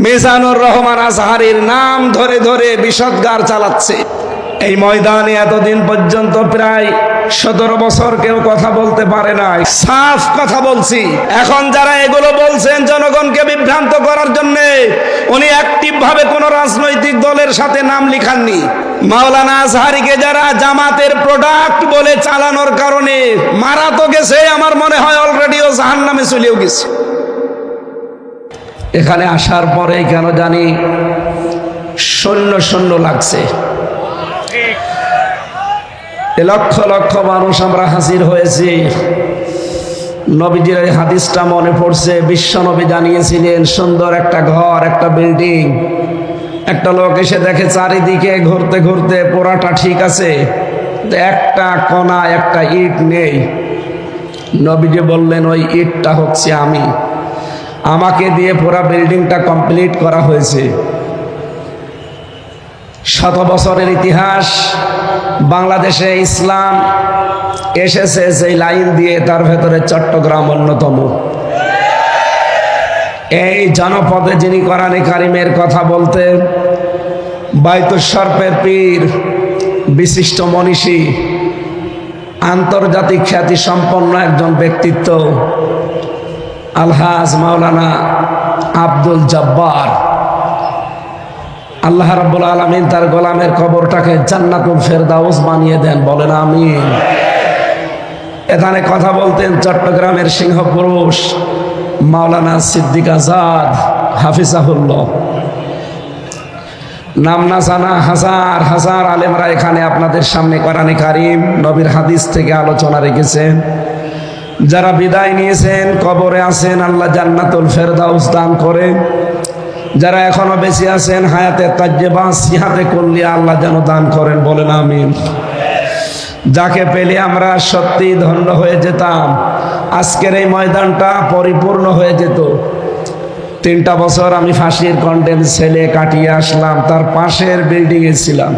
মিজানুর রহমান আজহারীর নাম ধরে ধরে বিষদগার চালাচ্ছে। এই ময়দানে এতদিন পর্যন্ত প্রায় 17 বছর কেউ কথা বলতে পারে নাই। সাফ কথা বলছি। এখন যারা এগুলো বলছেন জনগণকে বিভ্রান্ত করার জন্য, উনি অ্যাক্টিভ ভাবে কোন রাজনৈতিক দলের সাথে নাম লিখাননি। মাওলানা আজহারীকে যারা জামাতের প্রোডাক্ট বলে চালানোর কারণে মারা তো গেছে, আমার মনে হয় অলরেডিও জাহান্নামে চলেও গেছে। এখানে আসার পরে কেন জানি শূন্য শূন্য লাগছে। লক্ষ লক্ষ মানুষ আমরা হাজির হয়েছি। নবীজির এই হাদিসটা মনে পড়ছে। বিশ্ব নবী জানিয়েছিলেন, সুন্দর একটা ঘর, একটা বিল্ডিং, একটা লোক এসে দেখে চারিদিকে ঘুরতে ঘুরতে পোড়াটা ঠিক আছে, একটা কণা, একটা ইট নেই। নবীজি বললেন, ওই ইটটা হচ্ছে আমি, আমাকে দিয়ে পুরা বিল্ডিংটা কমপ্লিট করা হয়েছে। 100 বছরের ইতিহাস, বাংলাদেশে ইসলাম এসেছে যে লাইন দিয়ে, তার ভেতরে চট্টগ্রাম অন্যতম। এই জনপদে যিনি কোরআনে কারিমের কথা বলতেন, বাইতুল শরফের পীর, বিশিষ্ট মনীষী, আন্তর্জাতিক খ্যাতি সম্পন্ন একজন ব্যক্তিত্ব, আলহাজ মাওলানা আব্দুল জব্বার, আল্লাহ রাব্বুল আলামিন তার গোলামের কবরটাকে জান্নাতুল ফেরদাউস বানিয়ে দেন, বলেন আমিন। এখানে কথা বলতেন চট্টগ্রামের সিংহপুরুষ মাওলানা সিদ্দিক আজাদ হাফিজাহুল্লাহ। নাম না জানা হাজার হাজার আলেমরা এখানে আপনাদের সামনে কোরআনে কারিম, নবীর হাদিস থেকে আলোচনা রেখেছেন। যারা বিদায় নিয়েছেন, কবরে আছেন, আল্লাহ জান্নাতুল ফেরদাউস দান করেন। যারা এখনো বেঁচে আছেন, হায়াতে তাজ্জেবা সিহাতে কুল্লিয়া আল্লাহ যেন দান করেন, বলেন আমিন। যাকে পেলে আমরা সত্যি ধন্য হয়ে যেতাম, আজকের এই ময়দানটা পরিপূর্ণ হয়ে যেত। 3টা বছর আমি ফাঁসির কন্ডেম ছেলে কাটিয়ে আসলাম, তার পাশের বিল্ডিংয়ে ছিলাম।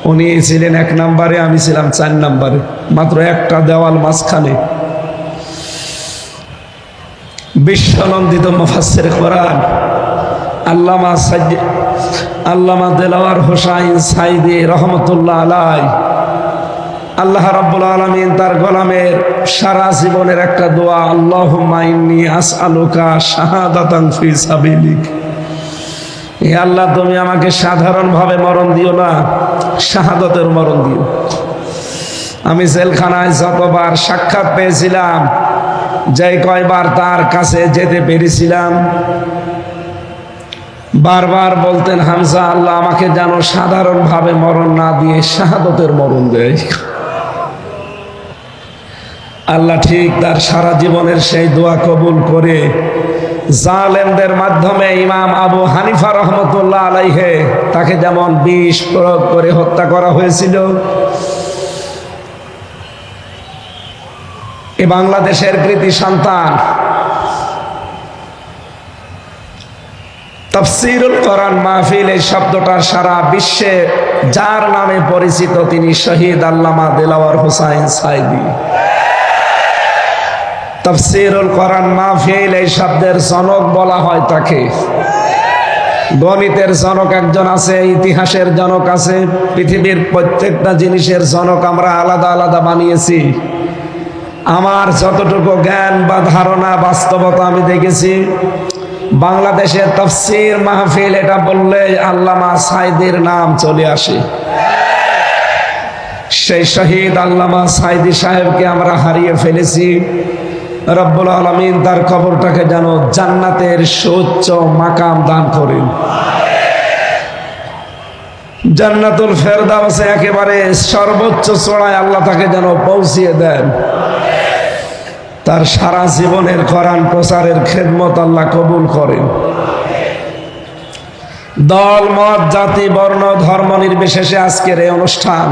উনি ছিলেন 1 নম্বরে, আমি ছিলাম 4 নম্বরে, মাত্র একটা দেওয়াল মাঝখানে। বিশ্বনন্দিত মুফাসসির কোরআন আল্লামা দেলাওয়ার হোসাইন সাইদি রহমতুল্লাহ আলাইহি, আল্লাহ রাব্বুল আলামিন তার গোলামের সারা জীবনের একটা দোয়া, আল্লাহুম্মা ইন্নী আসআলুকা শাহাদাতান ফি সাবিলিক। হে আল্লাহ, তুমি আমাকে সাধারণভাবে মরণ দিও না, শাহাদাতের মরণ দিও। আমি জেলখানায় যতবার সাক্ষাৎ পেয়েছিলাম, যে কয়বার তার কাছে যেতে পেরেছিলাম, বারবার বলতেন, হামজা, আল্লাহ আমাকে যেন সাধারণভাবে মরণ না দিয়ে শাহাদাতের মরণ দেয়। আল্লাহ ঠিক তার সারা জীবনের সেই দোয়া কবুল করে জালেমদের মাধ্যমে ইমাম আবু হানিফা রহমতুল্লাহ আলাইহে তাকে যেমন বিষ প্রয়োগ করে হত্যা করা হয়েছিল, এ বাংলাদেশের কৃতি সন্তান, তাফসীরুল কোরআন মাহফিল এই শব্দটার সারা বিশ্বে যার নামে পরিচিত, তিনি শহীদ আল্লামা দেলাওয়ার হোসাইন সাইদি। তাফসীরুল কোরআন মাহফিল এই শব্দের জনক বলা হয় তাকে। গণিতের জনক একজন আছে, ইতিহাসের জনক আছে, পৃথিবীর প্রত্যেকটা জিনিসের জনক আমরা আলাদা আলাদা বানিয়েছি। আমার যতটুকু জ্ঞান বা ধারণা, বাস্তবতা আমি দেখেছি, বাংলাদেশের তাফসীর মাহফিল এটা বললে আল্লামা সাইদির নাম চলে আসে। সেই শহীদ আল্লামা সাইদি সাহেবকে আমরা হারিয়ে ফেলেছি। রব্বুল আলামিন তার কবরটাকে যেন জান্নাতের সুউচ্চ মাকাম দান করেন, জান্নাতুল ফেরদাউসে একেবারে সর্বোচ্চ চূড়ায় আল্লাহ তাকে যেন পৌঁছিয়ে দেন। তার সারা জীবনের কোরআন প্রচারের খেদমত আল্লাহ কবুল করেন। দল, মত, জাতি, বর্ণ, ধর্ম নির্বিশেষে আজকের এই অনুষ্ঠান,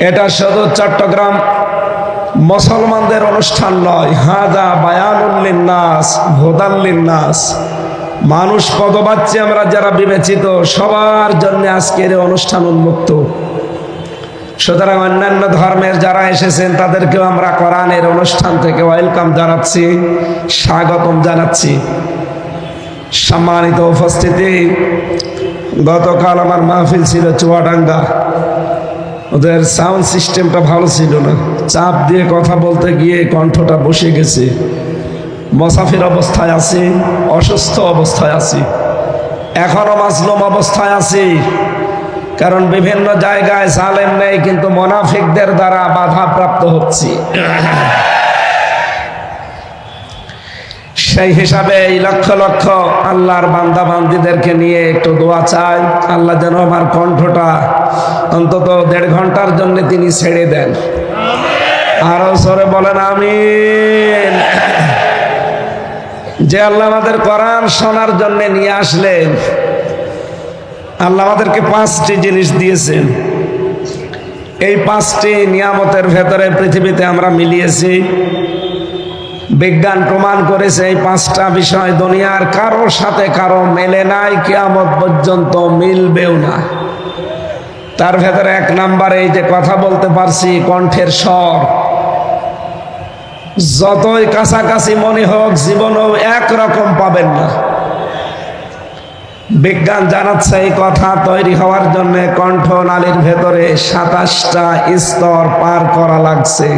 এটা শুধু চট্টগ্রাম মুসলমানদের অনুষ্ঠান নয়, হাদা বায়ানুল লিন্নাস হুদাল লিন্নাস, মানুষ পদবাচ্য আমরা যারা বিবেচিত, সবার জন্য আজকের এই অনুষ্ঠান উন্মুক্ত। সুতরাং অন্যান্য ধর্মের যারা এসেছেন তাদেরকেও আমরা কোরআনের অনুষ্ঠান থেকে ওয়েলকাম জানাচ্ছি, স্বাগতম জানাচ্ছি। সম্মানিত উপস্থিতি, গতকাল আমার মাহফিল ছিল চুয়াডাঙ্গা। ওদের সাউন্ড সিস্টেমটা ভালো ছিল না, চাপ দিয়ে কথা বলতে গিয়ে কণ্ঠটা বসে গেছে। মুসাফির অবস্থায় আছি, অসুস্থ অবস্থায় আছি, এখনো মাজলুম অবস্থায় আছি। কারণ বিভিন্ন জায়গায় জালেম নেই, কিন্তু মুনাফিকদের দ্বারা বাধাপ্রাপ্ত হচ্ছি। সেই হিসাবে এই লক্ষ লক্ষ আল্লাহর বান্দা বান্দীদেরকে নিয়ে একটু দোয়া চাই, আল্লাহ যেন আমার কণ্ঠটা অন্তত 1.5 ঘন্টার জন্য তিনি ছেড়ে দেন। আরো জোরে বলেন আমিন। যে আল্লাহ আমাদের কোরআন শোনার জন্য নিয়ে আসলেন, আল্লাহ আমাদেরকে 5টি জিনিস দিয়েছেন। এই 5টি নিয়ামতের ভেতরে পৃথিবীতে আমরা মিলিয়েছি। বিজ্ঞান প্রমাণ করেছে এই 5টা বিষয় দুনিয়ার কারোর সাথে কারো মেলে নাই, কিয়ামত পর্যন্ত মিলবেও না। তার ভেতরে 1 নম্বরে এই যে কথা বলতে পারছি, কণ্ঠের স্বর। যতই কাছাকাছি মনে হোক, জীবনেও একরকম পাবেন না। বিজ্ঞান জানাচ্ছে এই কথা তৈরি হওয়ার জন্য কণ্ঠ নালীর ভেতরে 27টা স্তর পার করা লাগছে।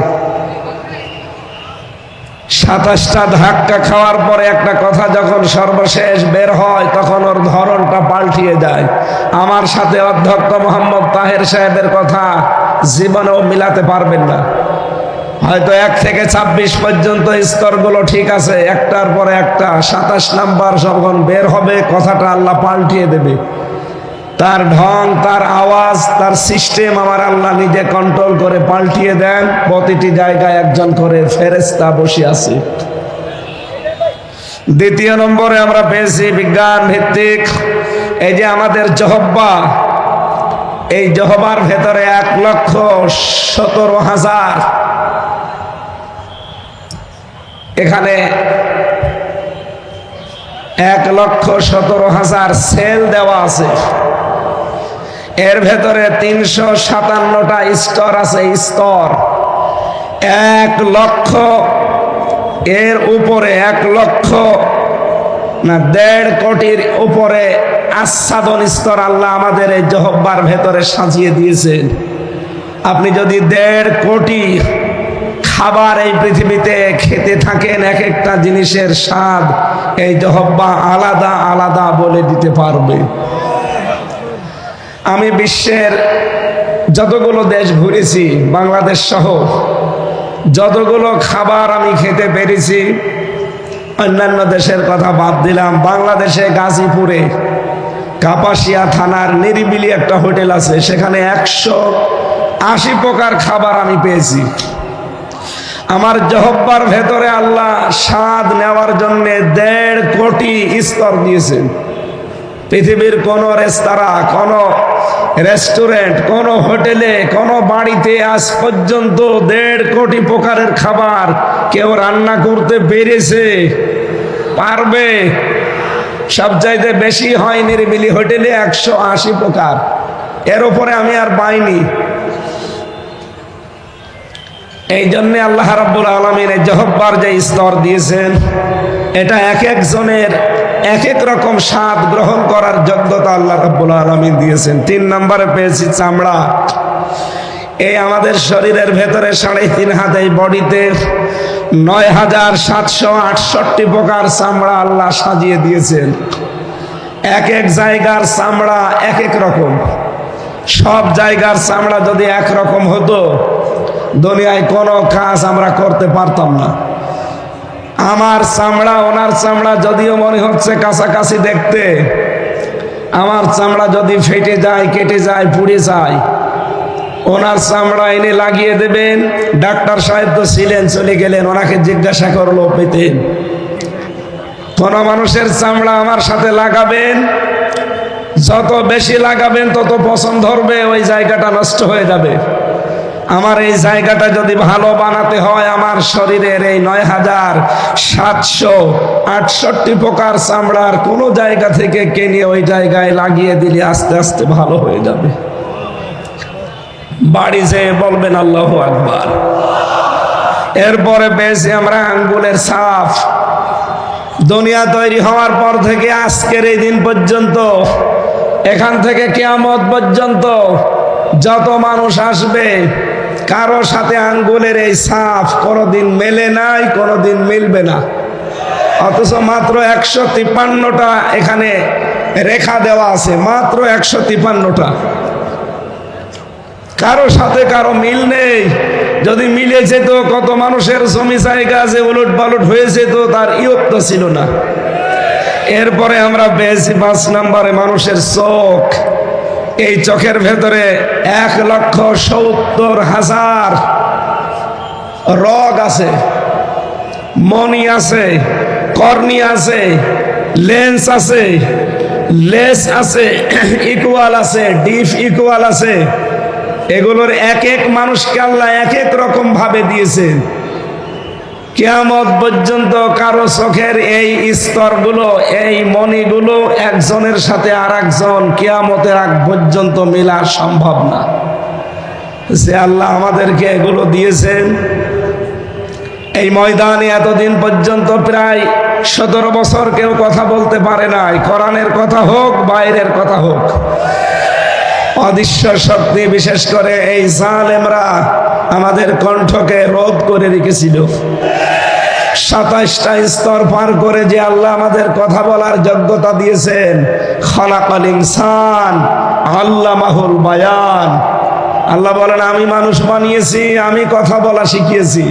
27টা ধাক্কা খাওয়ার পরে একটা কথা যখন সর্বশেষ বের হয়, তখন ওর ধরনটা পাল্টিয়ে যায়। আমার সাথে অধ্যক্ষ মোহাম্মদ তাহের সাহেবের কথা জীবনেও মিলাতে পারবেন না। হয়তো 1 থেকে 26 পর্যন্ত স্তরগুলো ঠিক আছে, একটার পরে একটা 27 নাম্বার যখন বের হবে, কথাটা আল্লাহ পাল্টিয়ে দেবে। তার ঢং, তার আওয়াজ, তার সিস্টেম আমার আল্লাহ নিজে কন্ট্রোল করে পাল্টিয়ে দেন। প্রতিটি জায়গায় একজন করে ফেরেশতা বসে আছে। দ্বিতীয় নম্বরে আমরা পেয়েছি বিজ্ঞান ভিত্তিক এই যে আমাদের জহব্বা, এই জহবার ভেতরে 1,17,000 এখানে 1,17,000 সেল দেওয়া আছে। এর ভেতরে 357টা স্তর আছে। স্তর 1 লক্ষ, এর উপরে 1 লক্ষ না 1.5 কোটির উপরে আচ্ছাদন স্তর আল্লাহ আমাদের এই জহব্বার ভেতরে সাজিয়ে দিয়েছেন। আপনি যদি 1.5 কোটি খাবার এই পৃথিবীতে খেতে থাকেন, এক একটা জিনিসের স্বাদ এই জহব্বা আলাদা আলাদা বলে দিতে পারবে। আমি বিশ্বের যতগুলো দেশ ঘুরেছি, বাংলাদেশ সহ যতগুলো খাবার আমি খেতে পেরেছি, অন্যান্য দেশের কথা বাদ দিলাম, বাংলাদেশে গাজীপুরে কাপাসিয়া থানার নিরিবিলি একটা হোটেল আছে, সেখানে 180 প্রকার খাবার আমি পেয়েছি। আমার জহব্বার ভেতরে আল্লাহ স্বাদ নেওয়ার জন্য 1.5 কোটি স্তর দিয়েছেন। পৃথিবীর কোন রেস্তোরাঁ, কোন রেস্টুরেন্ট, কোন হোটেলে, কোন বাড়িতে আজ পর্যন্ত 1.5 কোটি প্রকারের খাবার কেউ রান্না করতে পেরেছে? পারবে? সবচাইতে বেশি হয় নিরিবিলি হোটেলে 180 প্রকার। এর উপরে আমি আর পাইনি। এই জন্য আল্লাহ রাব্বুল আলামিন এই জহব্বার যে স্তর দিয়েছেন, এটা এক একজনের এক এক রকম স্বাদ গ্রহণ করার যোগ্যতা আল্লাহ রাব্বুল আলামিন দিয়েছেন। 3 নম্বরে পেয়েছি চামড়া। এই আমাদের শরীরের ভেতরে 3.5 হাত, এই বডিতে 9,768 প্রকার চামড়া আল্লাহ সাজিয়ে দিয়েছেন। এক এক জায়গার চামড়া এক এক রকম। সব জায়গার চামড়া যদি একরকম হতো, দুনিয়ায় কোনো কাজ আমরা করতে পারতাম না। আমার চামড়া ওনার চামড়া যদিও মনে হচ্ছে কাছাকাছি দেখতে, আমার চামড়া যদি ফেটে যায়, কেটে যায়, পুড়ে যায়, ওনার চামড়া এনে লাগিয়ে দেবেন। ডাক্তার সাহেব তো ছিলেন, চলে গেলেন, ওনাকে জিজ্ঞাসা করলো পেতেন। কোন মানুষের চামড়া আমার সাথে লাগাবেন, যত বেশি লাগাবেন তত পছন্দ ধরবে, ওই জায়গাটা নষ্ট হয়ে যাবে। আমার এই জায়গাটা যদি ভালো বানাতে হয়, আমার শরীরের এই 9,768 প্রকার চামড়ার কোন জায়গা থেকে কিনে ওই জায়গায় লাগিয়ে দিলে আস্তে আস্তে ভালো হয়ে যাবে। বাড়ি যেয়ে বলবেন আল্লাহু আকবার। এরপরে পেয়েছি আমরা আঙ্গুলের ছাপ। দুনিয়া তৈরি হওয়ার পর থেকে আজকের এই দিন পর্যন্ত, এখান থেকে কিয়ামত পর্যন্ত যত মানুষ আসবে, কারো সাথে আঙ্গুলের এই ছাপ কোনোদিন মেলে নাই, কোনোদিন মিলবে না। অথচ মাত্র 153টা এখানে রেখা দেওয়া আছে, মাত্র 153টা। কারো সাথে কারো মিল নেই। যদি মিলে যেত, কত মানুষের জমি জায়গা আছে উলট পালট হয়ে যেত, তার ইয়ত্ত ছিল না। এরপরে আমরা পেয়েছি 5 নম্বরে মানুষের চোখ। এই চোখের ভেতরে 1,70,000 রগ আছে, মনি আছে, কর্নি আছে, লেন্স আছে, লেস আছে, ইকুয়াল আছে, ডিপ ইকুয়াল আছে। এগুলোর এক এক মানুষকে আল্লাহ এক এক রকম ভাবে দিয়েছেন। কিয়ামত পর্যন্ত কারো চোখের এই স্তরগুলো, এই মণিগুলো একজনের সাথে আর একজন কিয়ামতের আগ পর্যন্ত মিলা সম্ভব না। যে আল্লাহ আমাদেরকে এগুলো দিয়েছেন, এই ময়দানে এতদিন পর্যন্ত প্রায় 17 বছর কেউ কথা বলতে পারে নাই, কোরআনের কথা হোক, বাইরের কথা হোক। অদৃশ্য শক্তি, বিশেষ করে এই জালেমরা আমাদের কণ্ঠকে রোধ করে রেখেছিল। 27টা স্তর পার করে যে আল্লাহ আমাদের কথা বলার যোগ্যতা দিয়েছেন, খলাকাল ইনসান আল্লামাহুল বায়ান। আল্লাহ বলেন, আমি মানুষ বানিয়েছি, আমি কথা বলা শিখিয়েছি।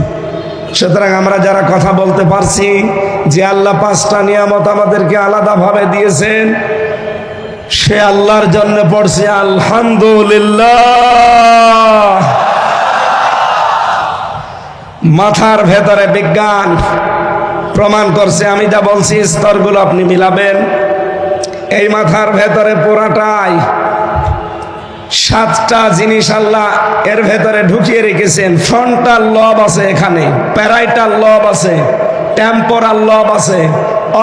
সুতরাং আমরা যারা কথা বলতে পারছি, যে আল্লাহ 5টা নিয়ামত আমাদেরকে আলাদাভাবে দিয়েছেন, সে আল্লাহর জন্য পড়ছে আলহামদুলিল্লাহ। মাথার ভেতরে বিজ্ঞান প্রমাণ করছে, আমি যা বলছি স্তরগুলো আপনি মিলাবেন, এই মাথার ভেতরে পুরাটাই 7টা জিনিস আল্লাহ এর ভেতরে ঢুকিয়ে রেখেছেন। ফ্রন্টাল লব আছে, এখানে প্যারাইটাল লব আছে, টেম্পোরাল লব আছে,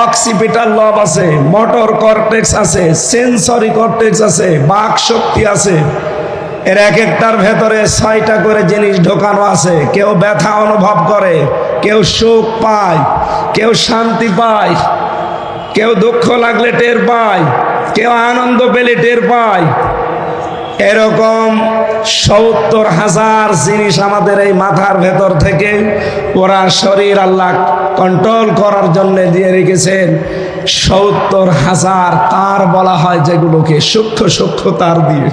অক্সিপিটাল লব আছে, মোটর কর্টেক্স আছে, সেন্সরি কর্টেক্স আছে, বাক শক্তি আছে। এর এক একটার ভেতরে 6টা করে জিনিস ঢোকানো আছে। কেউ ব্যথা অনুভব করে, কেউ সুখ পায়, কেউ শান্তি পায়, কেউ দুঃখ লাগলে টের পায়, কেউ আনন্দ পেলে টের পায়। এরকম 70,000 জিনিস আমাদের এই মাথার ভেতর থেকে ওরা শরীর আল্লাহ কন্ট্রোল করার জন্য দিয়ে রেখেছেন। 70,000 তার বলা হয়, যেগুলোকে সূক্ষ্ম সূক্ষ্ম তার দিয়ে।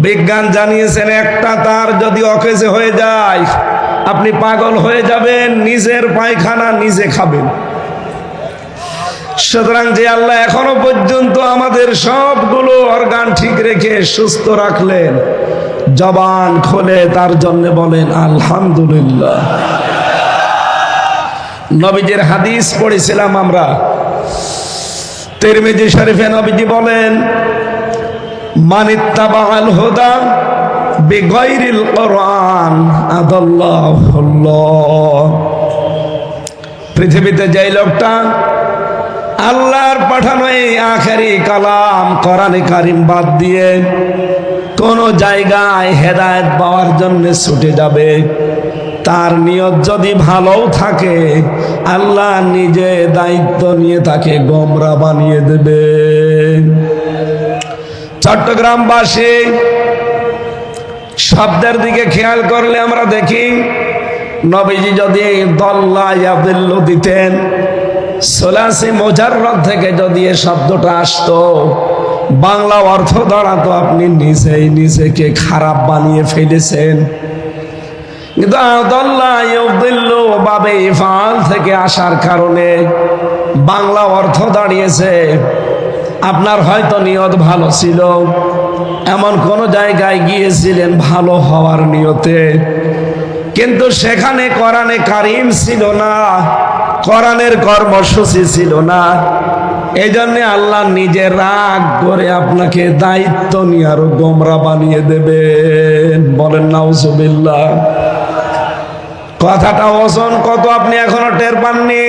বিজ্ঞান জানিয়েছেন, একটা তার যদি অকেজে হয়ে যায়, আপনি পাগল হয়ে যাবেন, নিজের পায়খানা নিজে খাবেন। সুতরাং যে আল্লাহ এখনো পর্যন্ত আমাদের সবগুলো অর্গান ঠিক রেখে সুস্থ রাখলেন, জবান খুলে তার জন্য বলেন আলহামদুলিল্লাহ। নবীজির হাদিস পড়েছিলাম আমরা, তিরমিজি শরীফে নবীজি বলেন, মানিত্তাবাআল হুদা বিগাইরিল কোরআন আদাল্লাহুল্লাহ। পৃথিবীতে যেই লোকটা আল্লাহর পাঠানো এই আখেরি কালাম কোরআনে কারিম বাদ দিয়ে কোন জায়গায় হেদায়েত পাওয়ার জন্য ছুটে যাবে, তার নিয়ত যদি ভালো থাকে, আল্লাহ নিজে দায়িত্ব নিয়ে তাকে গোমরা বানিয়ে দেবে। চট্টগ্রামবাসী শব্দের দিকে খেয়াল করলে আমরা দেখি, নবীজি যদি দল্লা ইয়াদিল্লু দিতেন, সোলাসি মুজাররদ থেকে যদি এ শব্দটা আসতো, বাংলা অর্থ দাঁড়াতো আপনি নিজেই নিজেকে খারাপ বানিয়ে ফেলেছেন। কিন্তু আদাল্লা ইউদিল্লু বাবে ইফআল থেকে আসার কারণে বাংলা অর্থ দাঁড়িয়েছে, আপনার হয়তো নিয়ত ভালো ছিল, এমন কোন জায়গায় গিয়েছিলেন ভালো হওয়ার নিয়তে, কিন্তু সেখানে কোরআনে কারিম ছিল না, কোরআনের কর্মসূচি ছিল না। এই জন্য আল্লাহ নিজে রাগ করে আপনাকে দায়িত্ব নিয়ে আরো গোমরা বানিয়ে দেবেন। বলেন নাউজুবিল্লাহ। কথাটা ওজন কত আপনি এখনো টের পাননি।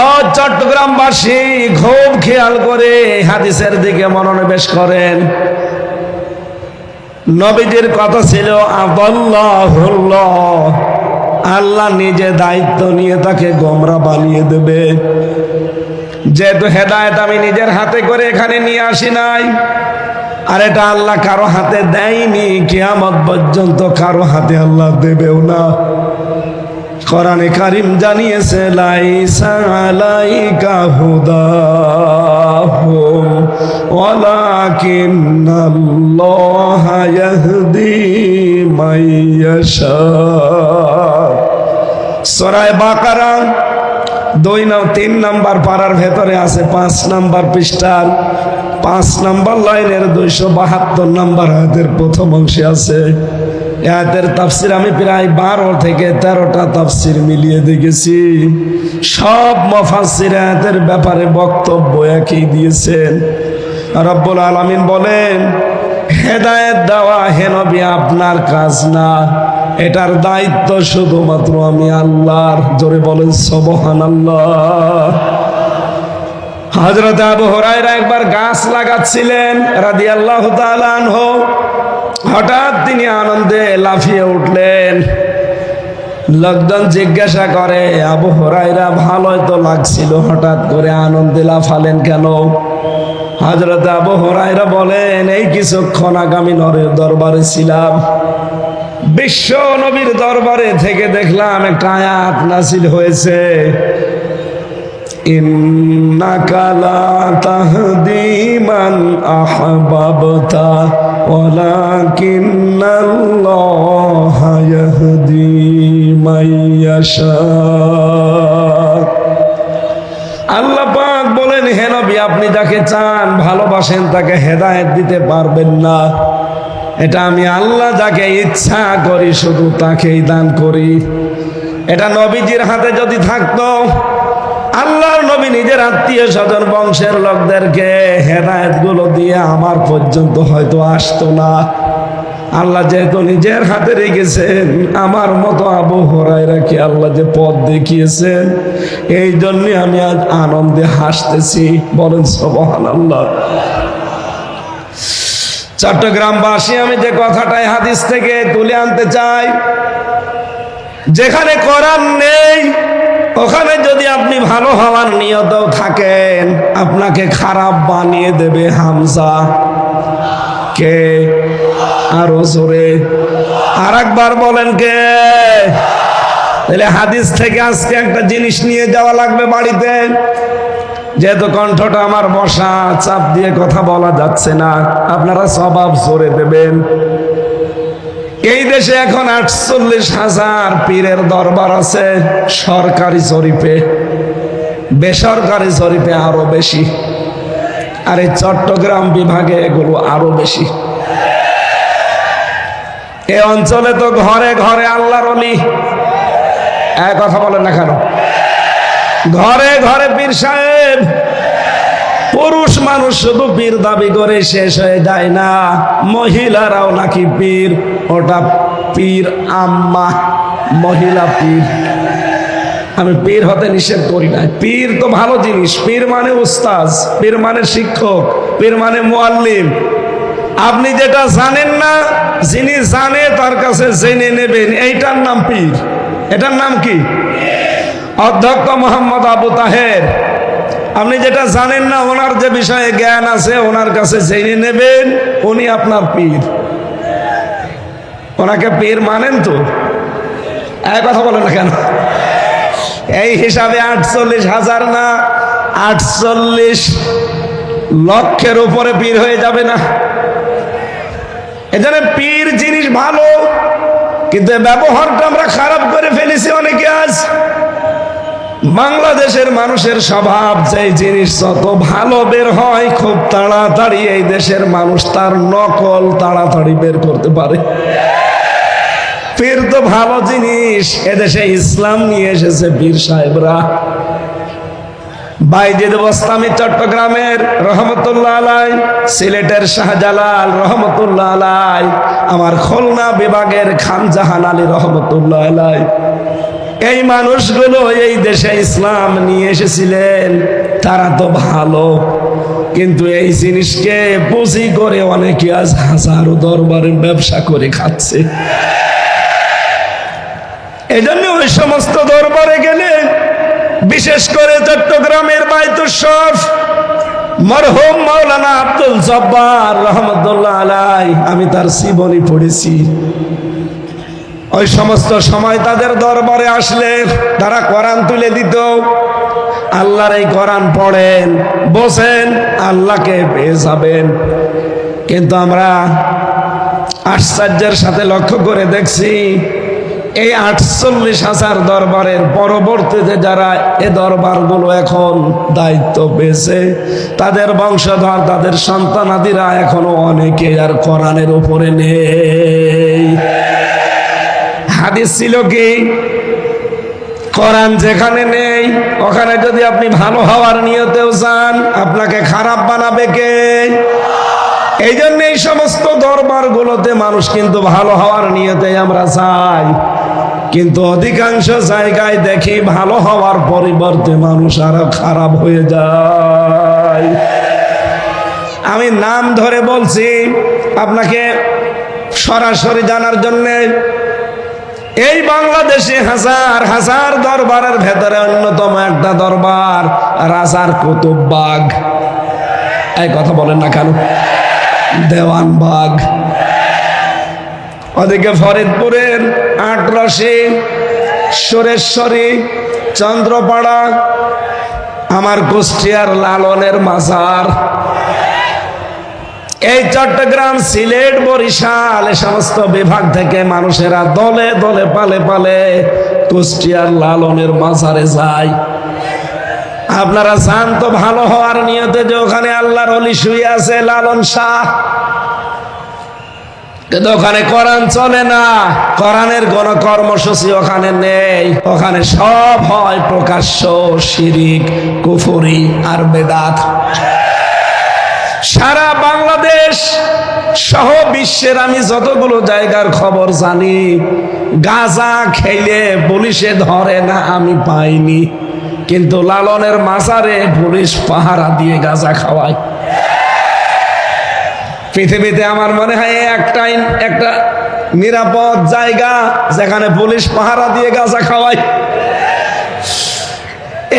ও চট্টগ্রামবাসী, খুব খেয়াল করে হাদিসের দিকে মনোনিবেশ করেন। নবীজির কথা ছিল আদাল্লাহুল্লাহ, আল্লাহ নিজে দায়িত্ব নিয়ে তাকে গোমরা বানিয়ে দেবে। যেহেতু হেদায়েত আমি নিজের হাতে করে এখানে নিয়ে আসি নাই, আর এটা আল্লাহ কারো হাতে দেয়নি, কিয়ামত পর্যন্ত কারো হাতে আল্লাহ দেবেও না। কোরআনে কারীম জানিয়েছে লাইসা আলাইকা হুদাহুম ওয়ালাকিন্নাল্লাহা ইয়াহদি মাইয়াশা। সূরা বাকারা 3 নম্বর পারার ভেতরে আছে 5 নম্বর পৃষ্ঠার 5 নম্বর লাইনের 272 নম্বর আয়াতের প্রথম অংশে আছে। আয়াতের তাফসীর আমি প্রায় 12 থেকে 13টা তাফসীর মিলিয়ে দেখেছি। সব মুফাসসির আয়াতের ব্যাপারে বক্তব্য একই দিয়েছেন। রব্বুল আলামিন বলেন, হেদায়েত দেওয়া হে নবী আপনার কাজ না, এটার দায়িত্ব শুধুমাত্র আমি আল্লাহর। জোরে বলেন সুবহানাল্লাহ। হযরত আবু হুরায়রা একবার গাছ লাগাচ্ছিলেন রাদিয়াল্লাহু তাআলা আনহু। হঠাৎ তিনি আনন্দে লাফিয়ে উঠলেন। লোকজন জিজ্ঞাসা করে, আবু হুরায়রা ভালোই তো লাগছিল, হঠাৎ করে আনন্দে লাফালেন কেন? হযরত আবু হুরায়রা বলেন, এই কিছুক্ষণ আগামী নরের দরবারে ছিলাম, বিশ্ব নবীর দরবারে থেকে দেখলাম একটা আয়াত নাযিল হয়েছে, ইন্নাকা লা তাহদি মান আহবাবতা ওয়ালাকিন্নাল্লাহা ইয়াহদি মাইয়াশা। আল্লাহ পাক বলেন, হে নবী আপনি যাকে চান ভালোবাসেন তাকে হেদায়েত দিতে পারবেন না, এটা আমি আল্লাহ যাকে ইচ্ছা করি শুধু তাকেই দান করি। এটা নবীজির হাতে যদি থাকতো, আল্লাহর নবী নিজের আত্মীয় স্বজন বংশের লোকদেরকে হেদায়েত গুলো দিয়ে আমার পর্যন্ত হয়তো আসতো না। আল্লাহ যেহেতু নিজের হাতে রেখেছেন, আমার মতো আবু হুরায়রাকে আল্লাহ যে পথ দেখিয়েছেন, এই জন্য আমি আজ আনন্দে হাসতেছি। বলেন সুবহানাল্লাহ। চট্টগ্রামবাসী, আমি যে কথাটাই হাদিস থেকে তুলে আনতে চাই, যেখানে কোরআন নেই ওখানে যদি আপনি ভালো হওয়ার নিয়তেও থাকেন, আপনাকে খারাপ বানিয়ে দেবে হামজা। কে? আরো জোরে আর একবার বলেন কে? তাহলে হাদিস থেকে আজকে একটা জিনিস নিয়ে যাওয়া লাগবে বাড়িতে। যেহেতু কণ্ঠটা আমার বসা, চাপ দিয়ে কথা বলা যাচ্ছে না, আপনারা সবাব জোরে দেবেন। এই দেশে এখন 48,000 পীরের দরবার আছে সরকারি জরিপে, বেসরকারি জরিপে আরো বেশি, আর এই চট্টগ্রাম বিভাগে এগুলো আরো বেশি। এই অঞ্চলে তো ঘরে ঘরে আল্লাহর ওলি। এক কথা বলেন না কেন? ঘরে ঘরে পীর সাহেব। পুরুষ মানুষ শুধু পীর দাবি করে শেষ হয়ে যায় না, মহিলারাও নাকি পীর। ওটা পীর আম্মা, মহিলা পীর। আমি পীর হতে নিষেধ করি না, পীর তো ভালো জিনিস। পীর মানে উস্তাজ, পীর মানে শিক্ষক, পীর মানে মুআল্লিম। আপনি যেটা জানেন না, যিনি জানে তার কাছে জেনে নেবেন, এইটার নাম পীর। এটার নাম কি? অধ্যক্ষ মোহাম্মদ আবু তাহের। আপনি যেটা জানেন না, ওনার যে বিষয়ে জ্ঞান আছে ওনার কাছে জেনে নেবেন, উনি আপনার পীর। ওনাকে পীর মানেন তো? এক কথা বলেন না কেন? এই হিসাবে 48,000 না, 48 লক্ষের উপরে পীর হয়ে যাবে না? এজন্য পীর জিনিস ভালো, কিন্তু ব্যবহারটা আমরা খারাপ করে ফেলেছি অনেকে। আজ বাংলাদেশের মানুষের স্বভাব, যে জিনিস যত ভালো বের হয় খুব তাড়াতাড়ি এই দেশের মানুষ তার নকল তাড়াতাড়ি বের করতে পারে। পীর তো ভালো জিনিস। এদেশে ইসলাম নিয়ে এসেছে পীর সাহেবরা। বাইজিদ বোস্তামি চট্টগ্রামের রহমতুল্লাহ আলাই, সিলেটের শাহজালাল রহমতুল্লাহ আলাই, আমার খুলনা বিভাগের খান জাহান আলী রহমতুল্লাহ আলাই, এই মানুষগুলো এই দেশে ইসলাম নিয়ে এসেছিলেন। তারা তো ভালো, কিন্তু এই জিনিসকে পুঁজি করে অনেকে আজ হাজারো দরবারে ব্যবসা করে খাচ্ছে। এই জন্য ওই সমস্ত দরবারে গেলে, বিশেষ করে চট্টগ্রামের বায়তুল শরফ মরহুম মাওলানা আব্দুল জব্বার রহমতুল্লাহ আলাই, আমি তার জীবনী পড়েছি। ওই সমস্ত সময় তাদের দরবারে আসলে তারা কোরআন তুলে দিত। আল্লাহর এই কোরআন পড়েন, বসেন, আল্লাহকে পেয়ে যাবেন। কিন্তু আমরা আশ্চর্যের সাথে লক্ষ্য করে দেখছি, এই 48,000 দরবারের পরবর্তীতে যারা এ দরবারগুলো এখন দায়িত্ব পেয়েছে, তাদের বংশধর, তাদের সন্তানাদিরা এখনো অনেকে আর কোরআনের উপরে নেই। হাদিস ছিল কি, কোরআন যেখানে নেই ওখানে যদি আপনি ভালো হওয়ার নিয়তেও যান, আপনাকে খারাপ বানাবে কে? এই জন্য এই সমস্ত দরবারগুলোতে মানুষ কিন্তু ভালো হওয়ার নিয়তে আমরা যাই, কিন্তু অধিকাংশ জায়গায় দেখি ভালো হওয়ার পরিবর্তে মানুষ আরো খারাপ হয়ে যায়। আমি নাম ধরে বলছি আপনাকে সরাসরি জানার জন্য। এই বাংলাদেশে হাজার হাজার দরবারের ভেতরে অন্যতম একটা দরবার রাজার কুতুববাগ। এই কথা বলেন না কেন? দেওয়ানবাগ। ওদিকে ফরিদপুরের আটরশি, সুরেশ্বরী, চন্দ্রপাড়া, আমার কুষ্টিয়ার লালনের মাজার, এই চট্টগ্রাম, সিলেট, বরিশাল, এ সমস্ত বিভাগ থেকে মানুষেরা দলে দলে পালে পালে কুষ্টিয়ার লালনের মাজারে যায়। আপনারা জান তো ভালো হওয়ার নিয়তে যে ওখানে আল্লাহর ওলি শুয়ে আছে লালন শাহ, কিন্তু ওখানে কোরআন চলে না, কোরআনের কোন কর্মসূচি ওখানে নেই। ওখানে সব হয় প্রকাশ্য শিরিক, কুফরি আর বেদাত। সারা বাংলাদেশ সহ বিশ্বের আমি যতগুলো জায়গার খবর জানি, গাঁজা খেলে পুলিশে ধরে না আমি পাইনি, কিন্তু লালনের মাজারে পুলিশ পাহারা দিয়ে গাঁজা খাওয়ায়। পৃথিবীতে আমার মনে হয় একটা নিরাপদ জায়গা যেখানে পুলিশ পাহারা দিয়ে গাঁজা খাওয়ায়।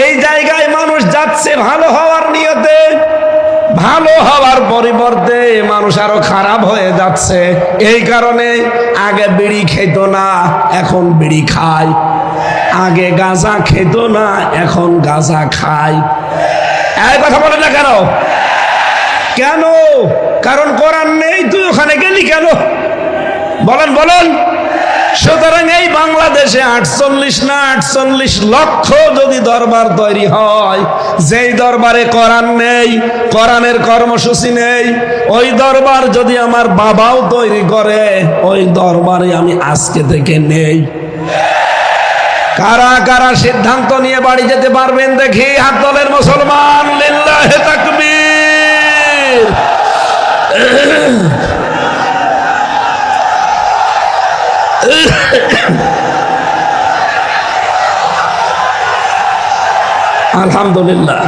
এই জায়গায় মানুষ যাচ্ছে ভালো হওয়ার নিয়তে, ভালো হওয়ার পরিবর্তে মানুষ আরো খারাপ হয়ে যাচ্ছে। এই কারণে আগে বিড়ি খেত না, এখন বিড়ি খায়। আগে গাঁজা খেত না, এখন গাঁজা খায়। এই কথা বলে না কেন? কেন? কারণ কোরআন নেই। তুই ওখানে গেলি কেন? বলেন বলেন। সুতরাং এই বাংলাদেশে 48 লক্ষ যদি দরবার তৈরি হয়, যেই দরবারে কোরআন নেই, কোরআনের কর্মসূচি নেই, ওই দরবার যদি আমার বাবাও তৈরি করে, ওই দরবারে আমি আজকে থেকে নেই। কারা কারা সিদ্ধান্ত নিয়ে বাড়ি যেতে পারবেন দেখি হাত তোলেন মুসলমান। লিল্লাহে তাকবীর। আলহামদুলিল্লাহ।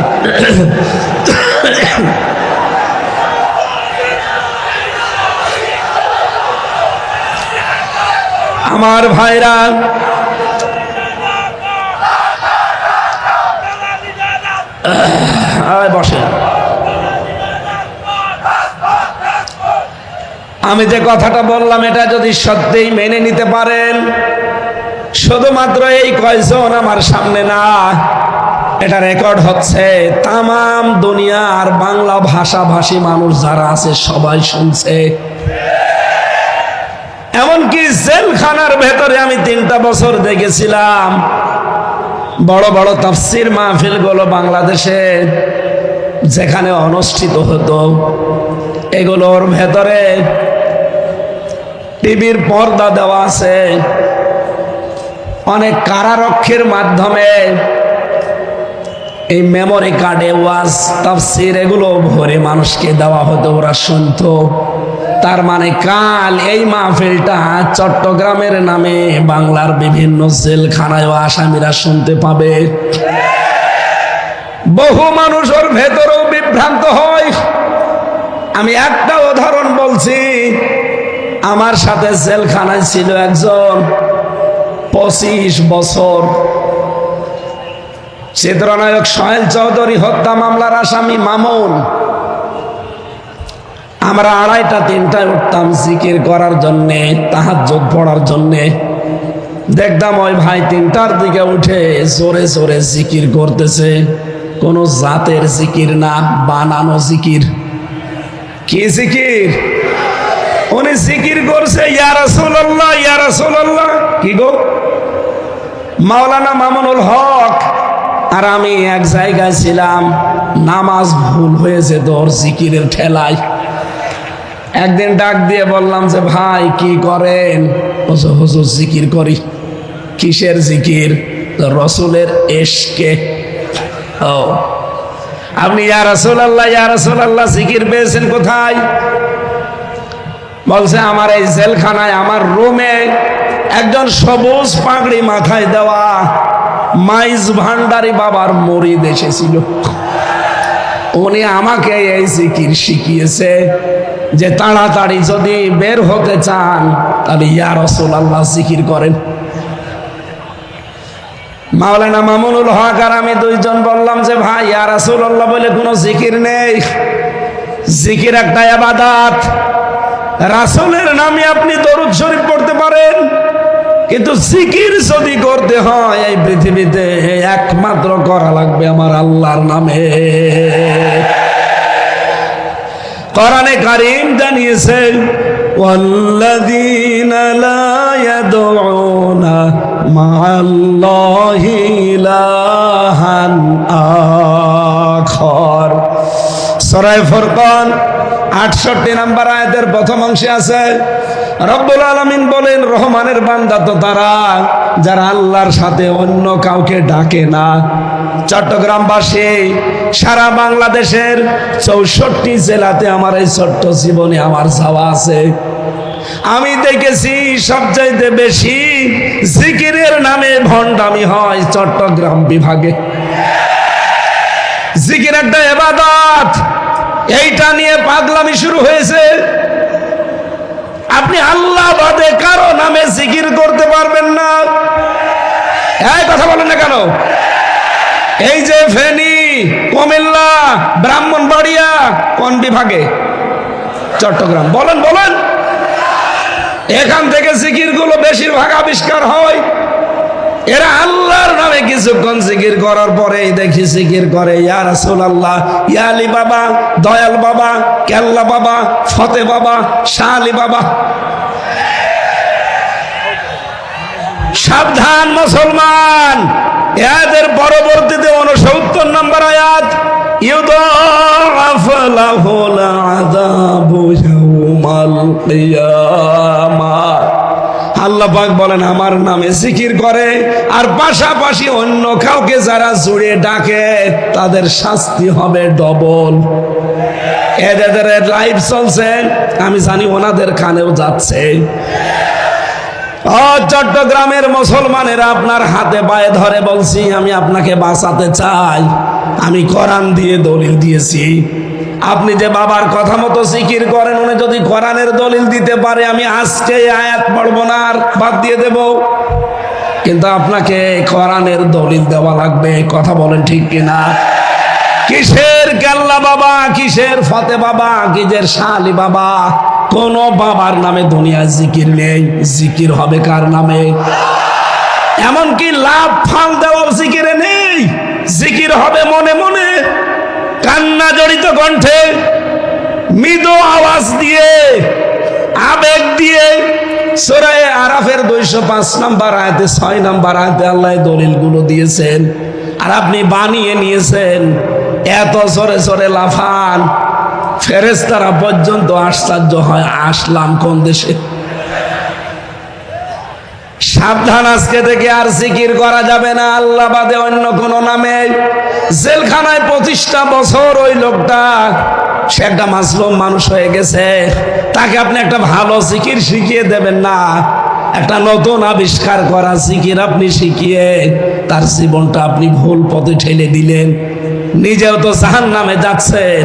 আমার ভাইরা, বসে। আমি যে কথাটা বললাম এটা যদি সত্যিই মেনে নিতে পারেন, শুধুমাত্র এই কয়জন আমার সামনে না, এটা রেকর্ড হচ্ছে, তামাম দুনিয়ার বাংলা ভাষাভাষী মানুষ যারা আছে সবাই শুনছে। এমনকি জেলখানার ভেতরে আমি 3টা বছর দেখেছিলাম, বড় বড় তাফসির মাহফিলগুলো বাংলাদেশে যেখানে অনুষ্ঠিত হতো, এগুলোর ভেতরে টিভির পর্দা দেওয়া আছে। অনেক কারারক্ষীর মাধ্যমে এই মেমোরি কার্ডে ওয়াজ, তাফসির এগুলো ভরে মানুষকে দেওয়া হতো, ওরা শুনতো। তার মানে কাল এই মাহফিলটা চট্টগ্রামের নামে বাংলার বিভিন্ন জেলখানায় আসামিরা শুনতে পাবে। বহু মানুষ ওর ভেতরেও বিভ্রান্ত হয়। আমি একটা উদাহরণ বলছি। আমার সাথে জেলখানায় ছিল একজন, 25 বছর। চিত্রনায়ক সোহেল চৌধুরী হত্যা মামলার আসামি মামুন। আমরা 2:30-3টায় উঠতাম জিকির করার জন্যে, তাহাজ্জুদ পড়ার জন্যে। দেখতাম ওই ভাই 3টার দিকে উঠে জোরে জোরে জিকির করতেছে। কোন জাতের জিকির না, বানানো জিকির। কি জিকির? উনি জিকির করছে ইয়া রাসূলুল্লাহ, ইয়া রাসূলুল্লাহ। কি গো? মাওলানা মামুনুল হক আর আমি এক জায়গায় ছিলাম, নামাজ ভুল হয়েছে তোর জিকিরের ঠেলায়। একদিন ডাক দিয়ে বললাম যে ভাই কি করেন? হুজুর জিকির করি। কিসের জিকির? রসুলের এশকে। ও, আপনি ইয়া রাসূলুল্লাহ, ইয়া রাসূলুল্লাহ জিকির পেয়েছেন কোথায়? বলছে আমার এই জেলখানায়, আমার রুমে একজন সবুজ পাগড়ি মাথায় দেওয়া মাইজ ভান্ডারী বাবার মুরিদ এসেছিল। উনি আমাকে এই জিকির শিখিয়েছে যে তাড়াতাড়ি যদি বের হতে চান তাহলে ইয়া রাসূলুল্লাহ জিকির করেন। মাওলানা মামুনুল হক আর আমি দুইজন বললাম যে ভাই ইয়া রাসূলুল্লাহ বলে কোনো জিকির নেই। জিকির একটা ইবাদত। রাসূলের নামে আপনি দরুদ শরীফ পড়তে পারেন, কিন্তু জিকির যদি করতে হয় এই পৃথিবীতে একমাত্র করা লাগবে আমার আল্লাহর নামে। কোরআনে কারীম জানিয়েছে ওয়াল্লাযীনা লা ইয়াদউনা মা'আল্লাহি ইলাহান আখার। সূরা ফুরকান 68 নম্বর আয়াতের প্রথম অংশে আছে রব্বুল আলামিন বলেন রহমানের বান্দা তো তারা যারা আল্লাহর সাথে অন্য কাউকে ডাকে না। চট্টগ্রামবাসী, সারা বাংলাদেশের 64 জেলাতে আমার এই ছোট্ট জীবনে আমার যাওয়া আছে। আমি দেখেছি সবচাইতে বেশি জিকিরের নামে ভণ্ডামি হয় চট্টগ্রাম বিভাগে। জিকির একটা ইবাদত, এইটা নিয়ে পাগলামি শুরু হয়েছে। আপনি আল্লাহ বাদে কারো নামে জিকির করতে পারবেন না। এই কথা বলেন না কেন? এই যে ফেনী, কুমিল্লা, ব্রাহ্মণবাড়িয়া কোন বিভাগে? চট্টগ্রাম। বলেন বলেন, এখান থেকে জিকির গুলো বেশিরভাগ আবিষ্কার হয়। এরা আল্লাহর নামে কিছুক্ষণ জিকির করার পরে দেখি জিকির করে ইয়া রাসূলুল্লাহ, ইয়া আলী বাবা, দয়াল বাবা, কেল্লা বাবা, ফতে বাবা, শাহ আলী বাবা। সাবধান মুসলমান, এদের পরবর্তীতে 69 নম্বর আয়াত ইউদাআফ লাহুল আযাবু ইয়াউমাল কিয়ামাহ। আল্লাহ পাক বলেন আমার নামে জিকির করে আর পাশাপাশি অন্য কাউকে যারা জুড়ে ডাকে তাদের শাস্তি হবে ডবল। এদের লাইভ চলছে, আমি জানি ওনাদের কানেও যাচ্ছে। ও চট্টগ্রামের মুসলমানেরা, আপনার হাতে পায়ে ধরে বলছি আমি আপনাকে বাঁচাতে চাই। আমি কোরআন দিয়ে দলিল দিয়েছি। আপনি যে বাবার কথা মতো জিকির করেন, উনি যদি কোরআনের দলিল দিতে পারে আমি আজকে আয়াত পড়বো না, আর বাদ দিয়ে দেব। কিন্তু আপনাকে কোরআনের দলিল দেওয়া লাগবে। কথা বলেন ঠিক কিনা? কিসের কেল্লা বাবা, কিসের ফতে বাবা, কিসের শাহ আলী বাবা? কোন বাবার নামে দুনিয়ায় জিকির নেই। জিকির হবে কার নামে? এমনকি লাভ ফাল দেওয়া জিকিরে নেই। জিকির হবে মনে মনে, কান্না জড়িত কণ্ঠে, মৃদু আওয়াজ দিয়ে, আবেগ দিয়ে। সূরা আরাফের 205 নম্বর আয়াতে 6 নম্বর আয়াতে আল্লাহ দলিলগুলো দিয়েছেন, আর আপনি বানিয়ে নিয়েছেন। এত জোরে জোরে লাফান, ফেরেশতারা পর্যন্ত আশ্চর্য হয় আসলাম কোন দেশে। সাবধান, আজকে থেকে আর জিকির করা যাবে না আল্লাহ বাদে অন্য কোন নামে। জেলখানায় 25টা বছর ওই লোকটা, সে একটা মাসলুম মানুষ হয়ে গেছে। তাকে আপনি একটা ভালো জিকির শিখিয়ে দেবেন না, একটা নতুন আবিষ্কার করা জিকির আপনি শিখিয়ে তার জীবনটা আপনি ভুল পথে ঠেলে দিলেন। নিজেও তো জাহান্নামে যাচ্ছেন,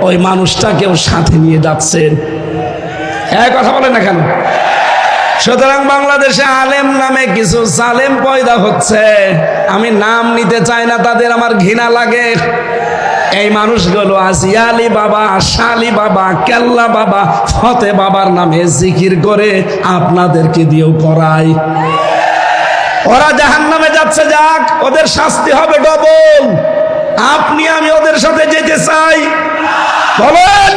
ওই মানুষটাকেও সাথে নিয়ে যাচ্ছেন। হ্যাঁ, কথা বলেন না কেন? সুতরাং বাংলাদেশে আলেম নামে কিছু জালেম পয়দা হচ্ছে, আমি নাম নিতে চাই না, তাদের আমার ঘৃণা লাগে। এই মানুষগুলো আজ ইয়ালি বাবা, শালি বাবা, কেল্লা বাবা, ফতে বাবার নামে জিকির করে আপনাদেরকে দিয়েও করায়। ওরা জাহান্নামে যাচ্ছে, যাক, ওদের শাস্তি হবে ডবল। আপনি আমি ওদের সাথে যেতে চাই? বলেন।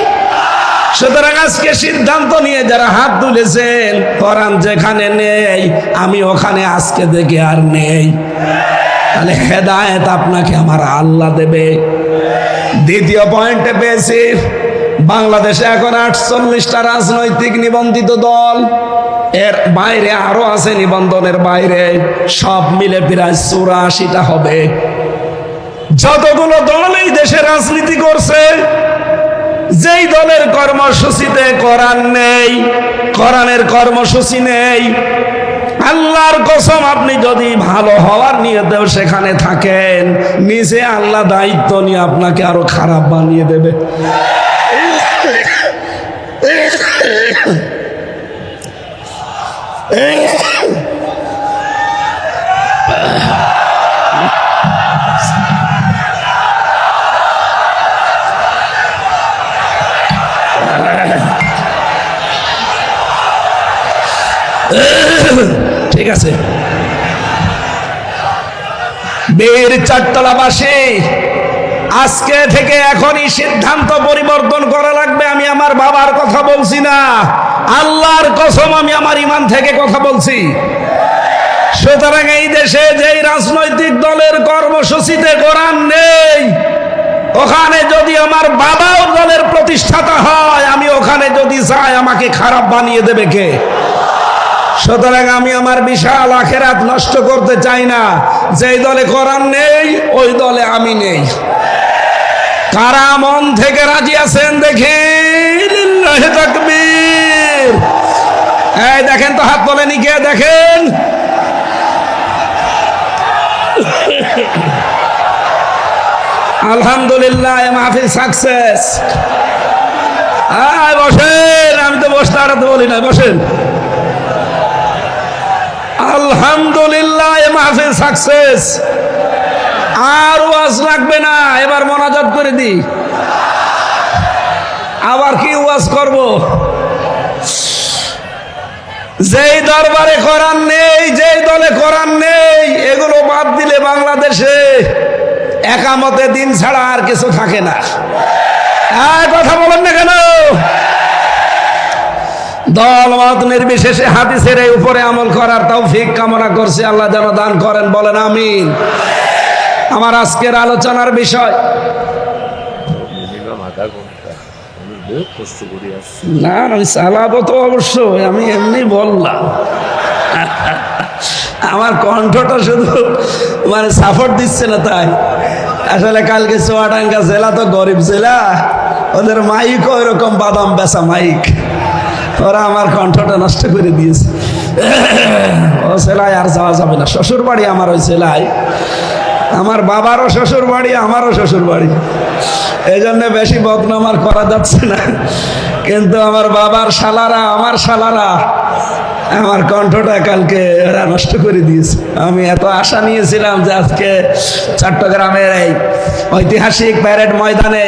সুতরাং আজকে সিদ্ধান্ত নিয়ে যারা হাত তুলেছেন, কোরআন যেখানে নেই আমি ওখানে আজকে থেকে আর নেই, তাহলে হেদায়েত আপনাকে আমার আল্লাহ দেবে। দ্বিতীয় পয়েন্টে পেয়েছি, বাংলাদেশে এখন 48টা রাজনৈতিক নিবন্ধিত দল, এর বাইরে আরো আছে নিবন্ধনের বাইরে, সব মিলে প্রায় 84টা হবে। যতগুলো দল এই দেশে রাজনীতি করছে, যেই দলের কর্মসূচিতে কোরআন নেই, কোরআনের কর্মসূচি নেই, আল্লাহর কসম আপনি যদি ভালো হওয়ার নিয়তেও সেখানে থাকেন, নিজে আল্লাহ দায়িত্ব নিয়ে আপনাকে আরো খারাপ বানিয়ে দেবে। ঠিক আছে, বীর চারতলাবাসী, আজকে থেকে এখনই সিদ্ধান্ত পরিবর্তন করা লাগবে। আমি আমার বাবার কথা বলছি না, আল্লাহর কসম আমি আমার ঈমান থেকে কথা বলছি। সুতরাং এই দেশে যেই রাজনৈতিক দলের কর্মসূচিতে কোরআন নেই, ওখানে যদি আমার বাবাও দলের প্রতিষ্ঠাতা হয়, আমি ওখানে যদি যাই আমাকে খারাপ বানিয়ে দেবে কে? সুতরাং আমি আমার বিশাল আখিরাত নষ্ট করতে চাই না। যেই দলে কোরআন নেই ওই দলে আমি নেই। কারা মন থেকে রাজি আছেন দেখি? লিল্লাহি তাকবীর। এই দেখেন তো, হাত তোলেনি কে? দেখেন। আলহামদুলিল্লাহ, মাহফিল সাকসেস। বসেন, আমি তো বসতে আর বলি না, বসেন। আলহামদুলিল্লাহ, মাহফিল সাকসেস। আর ওয়াজ লাগবে না, এবার মোনাজাত করে দি। আবার কি ওয়াজ করব? যেই দরবারে কোরআন নেই, যেই দলে কোরআন নেই, এগুলো বাদ দিলে বাংলাদেশে একামতে দিন ছাড়া আর কিছু থাকে না। কথা বলেন না কেন? দল মত নির্বিশেষে হাদিসের এই উপরে আমল করার তৌফিক কামনা করছি, আল্লাহ যেন দান করেন। বলেন আমিন। আমার আজকের আলোচনার বিষয়, না আমি চালাবো তো অবশ্যই, আমি এমনি বললাম। আমার কণ্ঠটা শুধু মানে সাপোর্ট দিচ্ছে না তাই। আসলে কালকে চুয়াডাঙ্গা জেলা তো গরিব জেলা, ওদের মাইক ওই রকম বাদাম বেচা মাইক, ওরা আমার কণ্ঠটা নষ্ট করে দিয়েছে। ও জেলায় আর যাওয়া যাবে না। শ্বশুর বাড়ি আমার ওই জেলায়, আমার বাবারও শ্বশুর বাড়ি, আমারও শ্বশুর বাড়ি, এই জন্য বেশি বদনাম আর করা যাচ্ছে না। কিন্তু আমার বাবার শালারা, আমার শালারা আমার কণ্ঠটা কালকে ওরা নষ্ট করে দিয়েছে। আমি এত আশা নিয়েছিলাম যে আজকে চট্টগ্রামের এই ঐতিহাসিক প্যারেড ময়দানে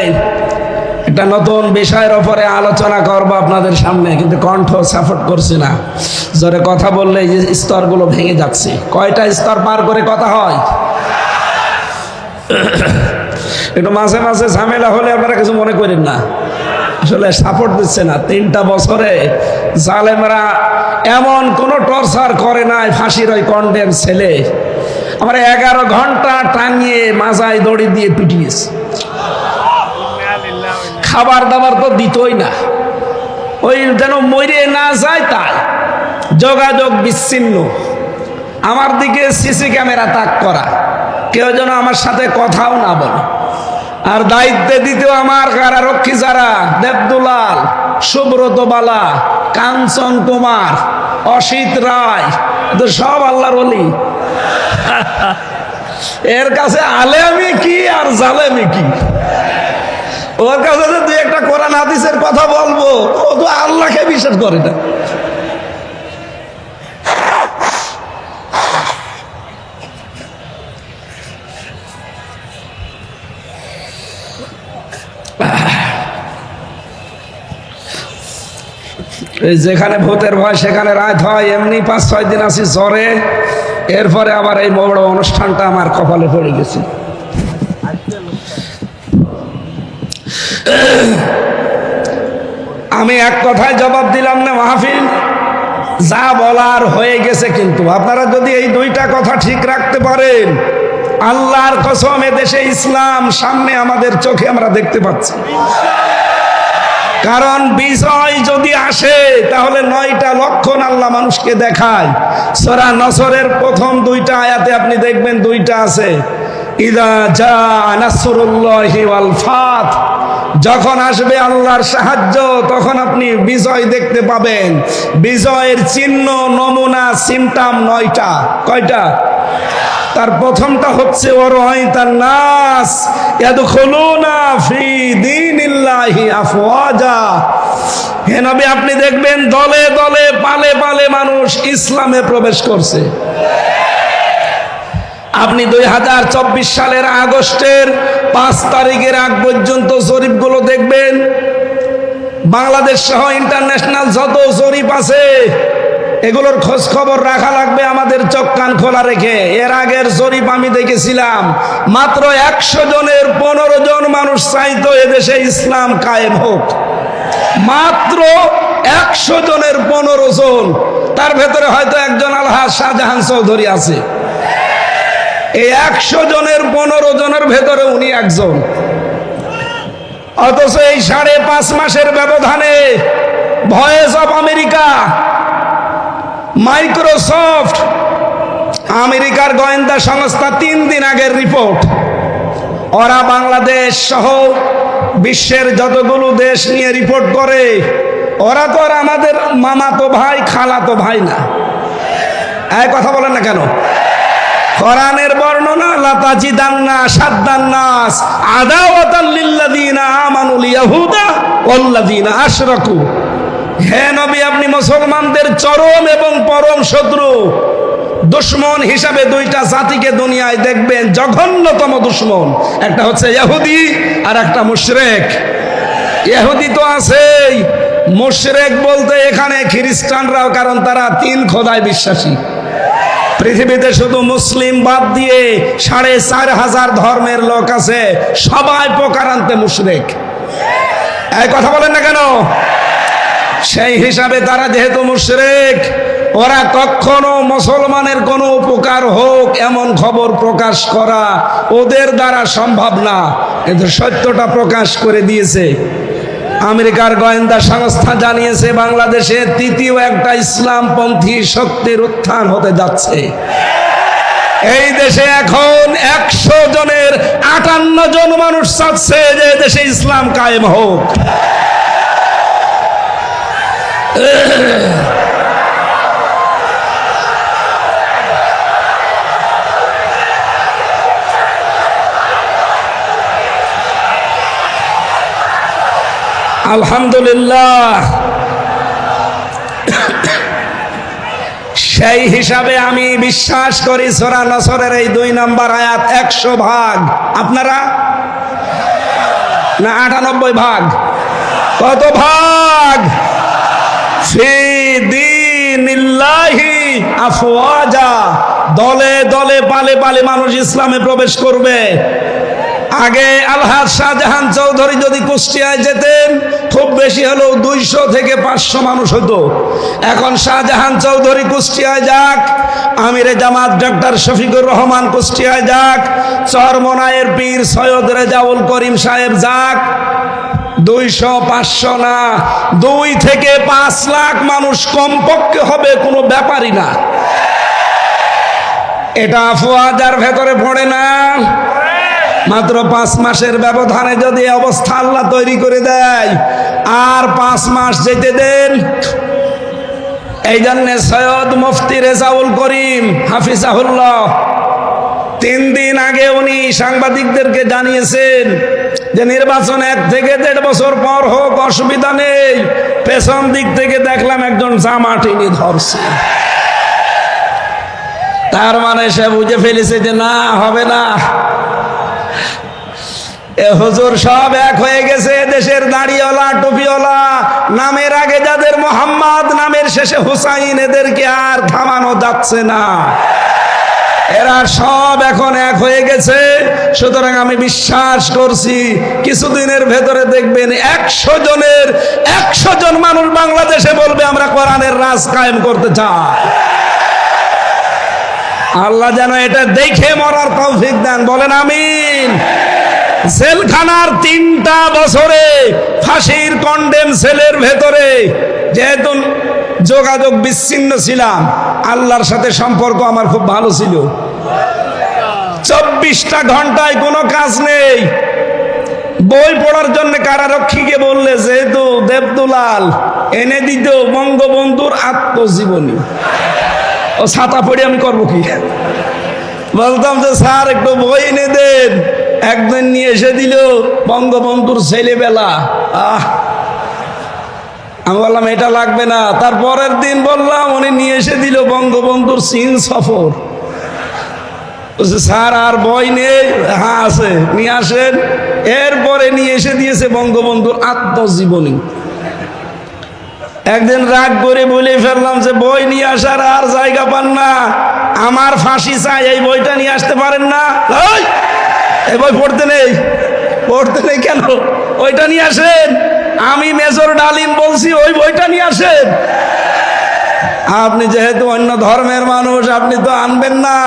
একটা নতুন বিষয়ের ওপরে আলোচনা করব আপনাদের সামনে, কিন্তু কণ্ঠ সাপোর্ট করছে না। জোরে কথা বললে এই যে স্তরগুলো ভেঙে যাচ্ছে। কয়টা স্তর পার করে কথা হয়? একটু মাঝে মাঝে ঝামেলা হলে আপনারা কিছু মনে করেন না, আসলে সাপোর্ট দিচ্ছে না। 3টা বছরে জালেমরা এমন কোন টর্চার করে নাই। ফাঁসির ওই কন্ডেম ছেলে আমার 11 ঘন্টা টাঙিয়ে মাজায় দড়ি দিয়ে পিটিয়েছে। খাবার দাবার তো দিতই না, ওই যেন মরে না যায় তাই। যোগাযোগ বিচ্ছিন্ন, আমার দিকে সিসি ক্যামেরা তাক করা, কেউ যেন আমার সাথে কথাও না বলে। আর দায়িত্বে দিতেও আমার কারারক্ষী যারা, দেবদুলাল, সুব্রত বালা, কাঞ্চন কুমার, অসিত রায়, তো সব আল্লাহর ওলি। এর কাছে আলেমি কি আর জালেমি কি? ওর কাছে যে 2-1টা কোরআন হাদিসের কথা বলবো, ও তো আল্লাহকে বিশ্বাস করে না। এই যেখানে ভূতের ভয় সেখানে রাত হয়, এমনি 5-6 দিন আছি জ্বরে, এরপরে আবার এই বড় অনুষ্ঠানটা আমার কপালে পড়ে গেছে। আমি এক কথায় জবাব দিলাম না মাহফিল, যা বলার হয়ে গেছে। কিন্তু আপনারা যদি এই দুইটা কথা ঠিক রাখতে পারেন, আল্লাহর কসম এদেশে ইসলাম সামনে আমাদের চোখে আমরা দেখতে পাচ্ছি। কারণ বিজয় যদি আসে তাহলে 9টা লক্ষণ আল্লাহ মানুষকে দেখায়। সূরা নসরের প্রথম 2টা আয়াতে আপনি দেখবেন 2টা আছে, ইযা জা নাসরুল্লাহি ওয়াল ফাত, যখন আসবে আল্লাহর সাহায্য তখন আপনি বিজয় দেখতে পাবেন। বিজয়ের চিহ্ন, নমুনা, সিমটম 9টা। কয়টা? তার প্রথমটা হচ্ছে ওয়ারাইতান নাস ইয়াদখুলুনা ফি দীনিল্লাহি আফওয়াজা। হে নবী, আপনি দেখবেন দলে দলে পালে পালে মানুষ ইসলামে প্রবেশ করছে। আপনি 2024 সালের আগস্টের 5 তারিখের আগ পর্যন্ত জরিপগুলো দেখবেন, বাংলাদেশ সহ ইন্টারন্যাশনাল যত জরিপ আছে এগুলোর খোঁজ খবর রাখা লাগবে আমাদের চোখ কান খোলা রেখে। এর আগের জরিপ আমি দেখেছিলাম, মাত্র 100 জনের 15 জন মানুষ চাইতো এদেশে ইসলাম কায়েম হোক। মাত্র 100 জনের 15 জন, তার ভেতরে হয়তো একজন আলহাজ শাহজাহান চৌধুরী আছে। এই 100 জনের 15 জনের ভেতরে উনি একজন। অথচ এই 5.5 মাসের ব্যবধানে ভয়েস অফ আমেরিকা, মাইক্রোসফট, আমেরিকার গোয়েন্দা সংস্থা 3 দিন আগের রিপোর্ট, ওরা বাংলাদেশ সহ বিশ্বের যতগুলো দেশ নিয়ে রিপোর্ট করে, ওরা তো আর আমাদের মামাতো ভাই খালাতো ভাই না। এই কথা বলেন না কেন? কোরআনের বর্ণনা, লাতাজিদান্না শাদ্দান্নাস আদাওয়াতাল লিল্লাযিনা আমানুল ইয়াহুদা ওয়াল্লাযিনা আশরাকু। হে নবী, আপনি মুসলমানদের চরম এবং পরম শত্রু, দুশমন হিসাবে 2টা জাতিকে দুনিয়ায় দেখবেন, জঘন্যতম দুশমন। একটা হচ্ছে ইহুদি আর একটা মুশরিক। ইহুদি তো আছেই, মুশরিক বলতে এখানে খ্রিস্টানরাও, কারণ তারা 3 খোদায় বিশ্বাসী। পৃথিবীতে শুধু মুসলিম বাদ দিয়ে 4,500 ধর্মের লোক আছে, সবাই প্রকারান্তে মুশরিক। এই কথা বলেন না কেন? সেই হিসাবে তারা যেহেতু মুশরিক, ওরা কখনো মুসলমানের কোনো উপকার হোক এমন খবর প্রকাশ করা ওদের দ্বারা সম্ভব না। কিন্তু সত্যটা প্রকাশ করে দিয়েছে। আমেরিকার গোয়েন্দা সংস্থা জানিয়েছে বাংলাদেশে 3য় একটা ইসলামপন্থী শক্তির উত্থান হতে যাচ্ছে। এই দেশে এখন 100 জনের 58 জন মানুষ চাচ্ছে যে দেশে ইসলাম কায়েম হোক। আলহামদুলিল্লাহ। সেই হিসাবে আমি বিশ্বাস করি সূরা নসরের এই 2 নম্বর আয়াত 100 ভাগ। আপনারা না 98 ভাগ? কত ভাগ? ফি দীনিল্লাহি আফওয়াজা, দলে দলে পালে পালে মানুষ ইসলামে প্রবেশ করবে। আগে আলহাজ শাহজাহান চৌধুরী যদি কুষ্টিয়ায় যেতেন খুব বেশি হলেও 200 থেকে 500 মানুষ হতো। এখন শাহজাহান চৌধুরী কুষ্টিয়ায় যাক, আমিরে জামাত ডক্টর শফিকুর রহমান কুষ্টিয়ায় যাক, চরমনায়ের পীর সৈয়দ রেজাউল করিম সাহেব যাক, 200-500 না, 2 থেকে 5 লাখ মানুষ কমপক্ষে হবে, কোনো ব্যাপারই না। এটা আফওয়াজার ভেতরে পড়ে না। মাত্র 5 মাসের ব্যবধানে যদি অবস্থা আল্লাহ তৈরি করে দেয়, আর 5 মাস যেতে দেন। এই জন্য সৈয়দ মুফতি রেজাউল করিম হাফিজাহুল্লাহ 3 দিন আগে উনি সাংবাদিকদেরকে জানিয়েছেন যে নির্বাচন 1 থেকে 1.5 বছর পর হোক, অসুবিধা নেই। পেছন দিক থেকে দেখলাম একজন জামা টেনে ধরছে। তার মানে সে বুঝে ফেলেছে যে না, হবে না। এ হুজুর সব এক হয়ে গেছে। দেশের দাড়িওয়ালা, টুপিওয়ালা, নামের আগে যাদের মোহাম্মদ মোহাম্মদ নামের শেষে হুসাইন, এদেরকে আর থামানো যাচ্ছে না। এরা সব এখন এক হয়ে গেছে। সুতরাং আমি বিশ্বাস করছি কিছুদিনের ভেতরে দেখবেন 100 জনের 100 জন মানুষ বাংলাদেশে বলবে আমরা কোরআনের রাজ কায়েম করতে চাই। আল্লাহ যেন এটা দেখে মরার তৌফিক দেন, বলেন আমিন। জেলখানার 3টা বছরে ফাঁসির কন্ডেম সেলের ভেতরে যেহেতু যোগাযোগ বিচ্ছিন্ন ছিলাম, আল্লাহর সাথে সম্পর্ক আমার খুব ভালো ছিল। 24টা ঘন্টায় কোনো কাজ নেই। বই পড়ার জন্য কারারক্ষীকে বললে যেহেতু দেবদুলাল এনে দিত বঙ্গবন্ধুর আত্মজীবনী, ও ছাতা পড়ে আমি করবো কি? বলতাম যে স্যার একটু বই এনে দেন। একদিন নিয়ে এসে দিল বঙ্গবন্ধুর ছেলেবেলা। আমি বললাম এটা লাগবে না। তারপরের দিন বললাম, উনি নিয়ে এসে দিল বঙ্গবন্ধুর চীন সফর। স্যার আর বই নেই? হ্যাঁ আছে, নিয়ে আসেন। এরপরে নিয়ে এসে দিয়েছে বঙ্গবন্ধুর আত্মজীবনী। একদিন রাগ করে বলে ফেললাম যে বই নিয়ে আসার আর জায়গা পান না, আমার ফাঁসি চাই, এই বইটা নিয়ে আসতে পারেন না? এই বই পড়তে নেই। পড়তে নেই কেন? ওইটা নিয়ে আসেন। আমি মেজর ডালিম বলছি ওই বইটা নিয়ে আসেন। আপনি যেহেতু অন্য ধর্মের মানুষ, আপনি তো আনবেন না।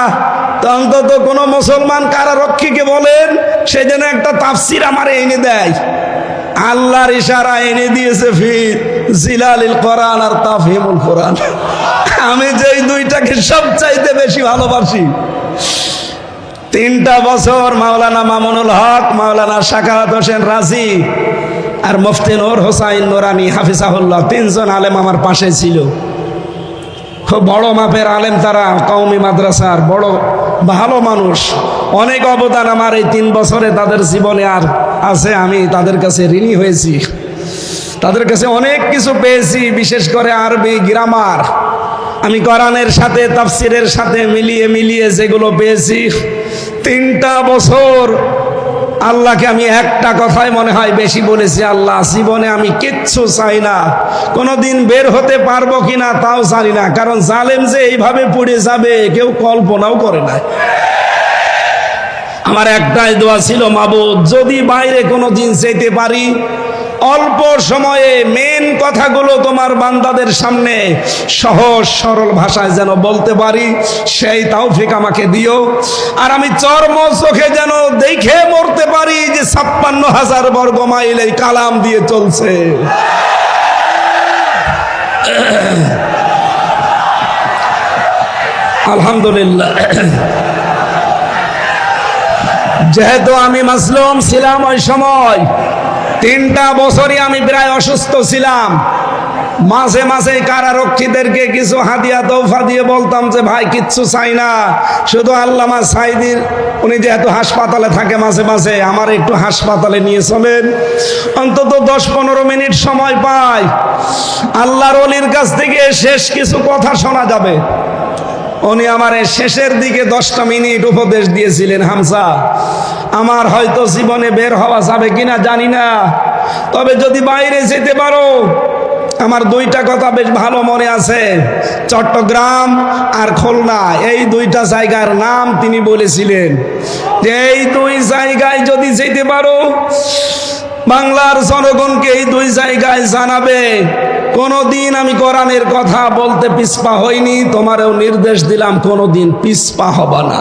তো অন্তত কোনো মুসলমান কারারক্ষীকে বলেন সে যেন একটা তাফসির আমার এনে দেয়। আল্লাহর ইশারা এনে দিয়েছে ফি জিলালিল কোরআন আর তাফহিমুল কোরআন। আমি যেই দুইটাকে সবচাইতে বেশি ভালোবাসি। 3টা বছর মাওলানা মামুনুল হক, মাওলানা শাকাওয়াত হোসেন রাজি আর মুফতি নূর হোসাইন নুরানি হাফিজাহুল্লাহ 3 জন আলেম আমার পাশে ছিল। খুব বড় মাপের আলেম তারা, কওমি মাদ্রাসার বড় ভালো মানুষ। অনেক অবদান আমার এই 3 বছরে তাদের জীবনে আর আছে। আমি তাদের কাছে ঋণী হয়েছি, তাদের কাছে অনেক কিছু পেয়েছি, বিশেষ করে আরবি গ্রামার। আমি কোরআনের সাথে তাফসিরের সাথে মিলিয়ে মিলিয়ে যেগুলো পেয়েছি 3টা বছর, আল্লাহকে আমি একটা কথাই মনে হয় বেশি বলেছি, আল্লাহ জীবনে আমি কিচ্ছু চাই না, কোনোদিন বের হতে পারবো কিনা তাও জানি না। কারণ জালেম যে এইভাবে পড়ে যাবে কেউ কল্পনাও করে না। আমার একটাই দোয়া ছিল, মাবুদ যদি বাইরে কোনোদিন যেতে পারি, অল্প সময়ে মেন কথাগুলো তোমার বান্দাদের সামনে সহজ সরল ভাষায় যেন বলতে পারি, সেই তৌফিক আমাকে দিও। আর আমি চর্ম চোখে যেন দেখে মরতে পারি যে 56,000 বর্গ মাইল এই কালাম দিয়ে চলছে। আলহামদুলিল্লাহ। যেহেতু আমি মাসলুম ছিলাম ওই সময়, 3টা বছরই আমি প্রায় অসুস্থ ছিলাম। মাঝে মাঝে কারারক্ষীদেরকে কিছু হাদিয়া তৌফা দিয়ে বলতাম যে ভাই কিচ্ছু চাই না, শুধু আল্লামা সাইদির, উনি যেহেতু হাসপাতালে থাকে মাঝে মাঝে, আমার একটু হাসপাতালে নিয়ে চলেন, অন্তত 10-15 মিনিট সময় পাই, আল্লাহর ওলির কাছ থেকে শেষ কিছু কথা শোনা যাবে। উনি আমার শেষের দিকে 10টা মিনিট উপদেশ দিয়েছিলেন, হামজা আমার হয়তো জীবনে বের হওয়া যাবে কিনা জানি না, তবে যদি বাইরে যেতে পারো, আমার 2টা কথা বেশ ভালো মনে আছে, চট্টগ্রাম আর খুলনা, এই 2টা জায়গার নাম তিনি বলেছিলেন যে এই 2 জায়গায় যদি যেতে পারো, বাংলার জনগণকে এই 2 জায়গায় জানাবে কোনদিন আমি কোরআনের কথা বলতে পিছপা হইনি, তোমারও নির্দেশ দিলাম কোনদিন পিছপা হবা না।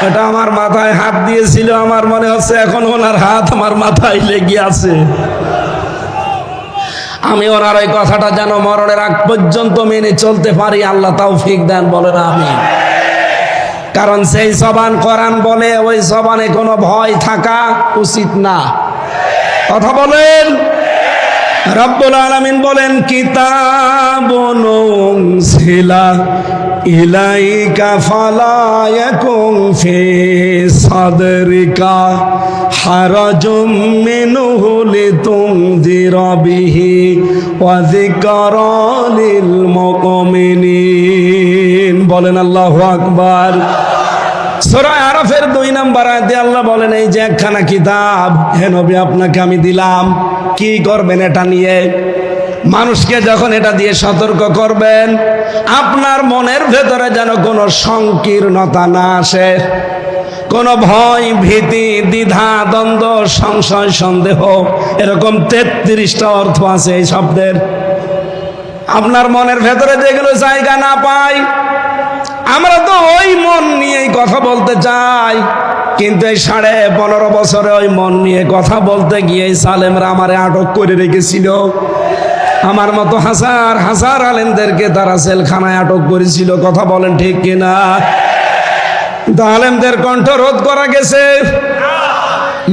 এটা আমার মাথায় হাত দিয়েছিল, আমার মনে হচ্ছে এখন ওনার হাত আমার মাথায় লেগে আছে। আমি ওনার ওই কথাটা যেন মরণের আগ পর্যন্ত মেনে চলতে পারি, আল্লাহ তৌফিক দেন, বলেন আমিন। কারণ সেই জবান কোরআন বলে, ওই জবানে কোনো ভয় থাকা উচিত না। কথা বলেন। রব্বুল আলামিন বলেন, কিতাবুন উনজিলা ইলাইকা ফালা ইয়াকুন ফি সাদরিকা হারাজুম মিনহু লিতুনযিরা বিহি ওয়া যিকরা লিল মুমিনিন। বলেন আল্লাহু আকবার। সূরা আরাফের 2 নম্বর আয়াতে আল্লাহ বলেন, এই যে একখানা কিতাব হে নবী আপনাকে আমি দিলাম, কি করবেন এটা নিয়ে? মানুষকে যখন এটা দিয়ে সতর্ক করবেন, আপনার মনের ভেতরে যেন কোনো সংকীর্ণতা না আসে, কোনো ভয়, ভীতি, দ্বিধা, দ্বন্দ্ব, সংশয়, সন্দেহ, এরকম 33টা অর্থ আছে এই শব্দের। আপনার মনের ভেতরে যেগুলো জায়গা না পায়, আমরা তো ওই মন নিয়েই কথা বলতে চাই, কিন্তু এই 15.5 বছরে ওই মন নিয়ে কথা বলতে গিয়ে সালেমরা আমারে আটক করে রেখেছিল। আমার মতো হাজার হাজার আলেমদেরকে তারা জেলখানায় আটক করেছিল। কথা বলেন ঠিক কিনা? কিন্তু আলেমদের কণ্ঠ রোধ করা গেছে।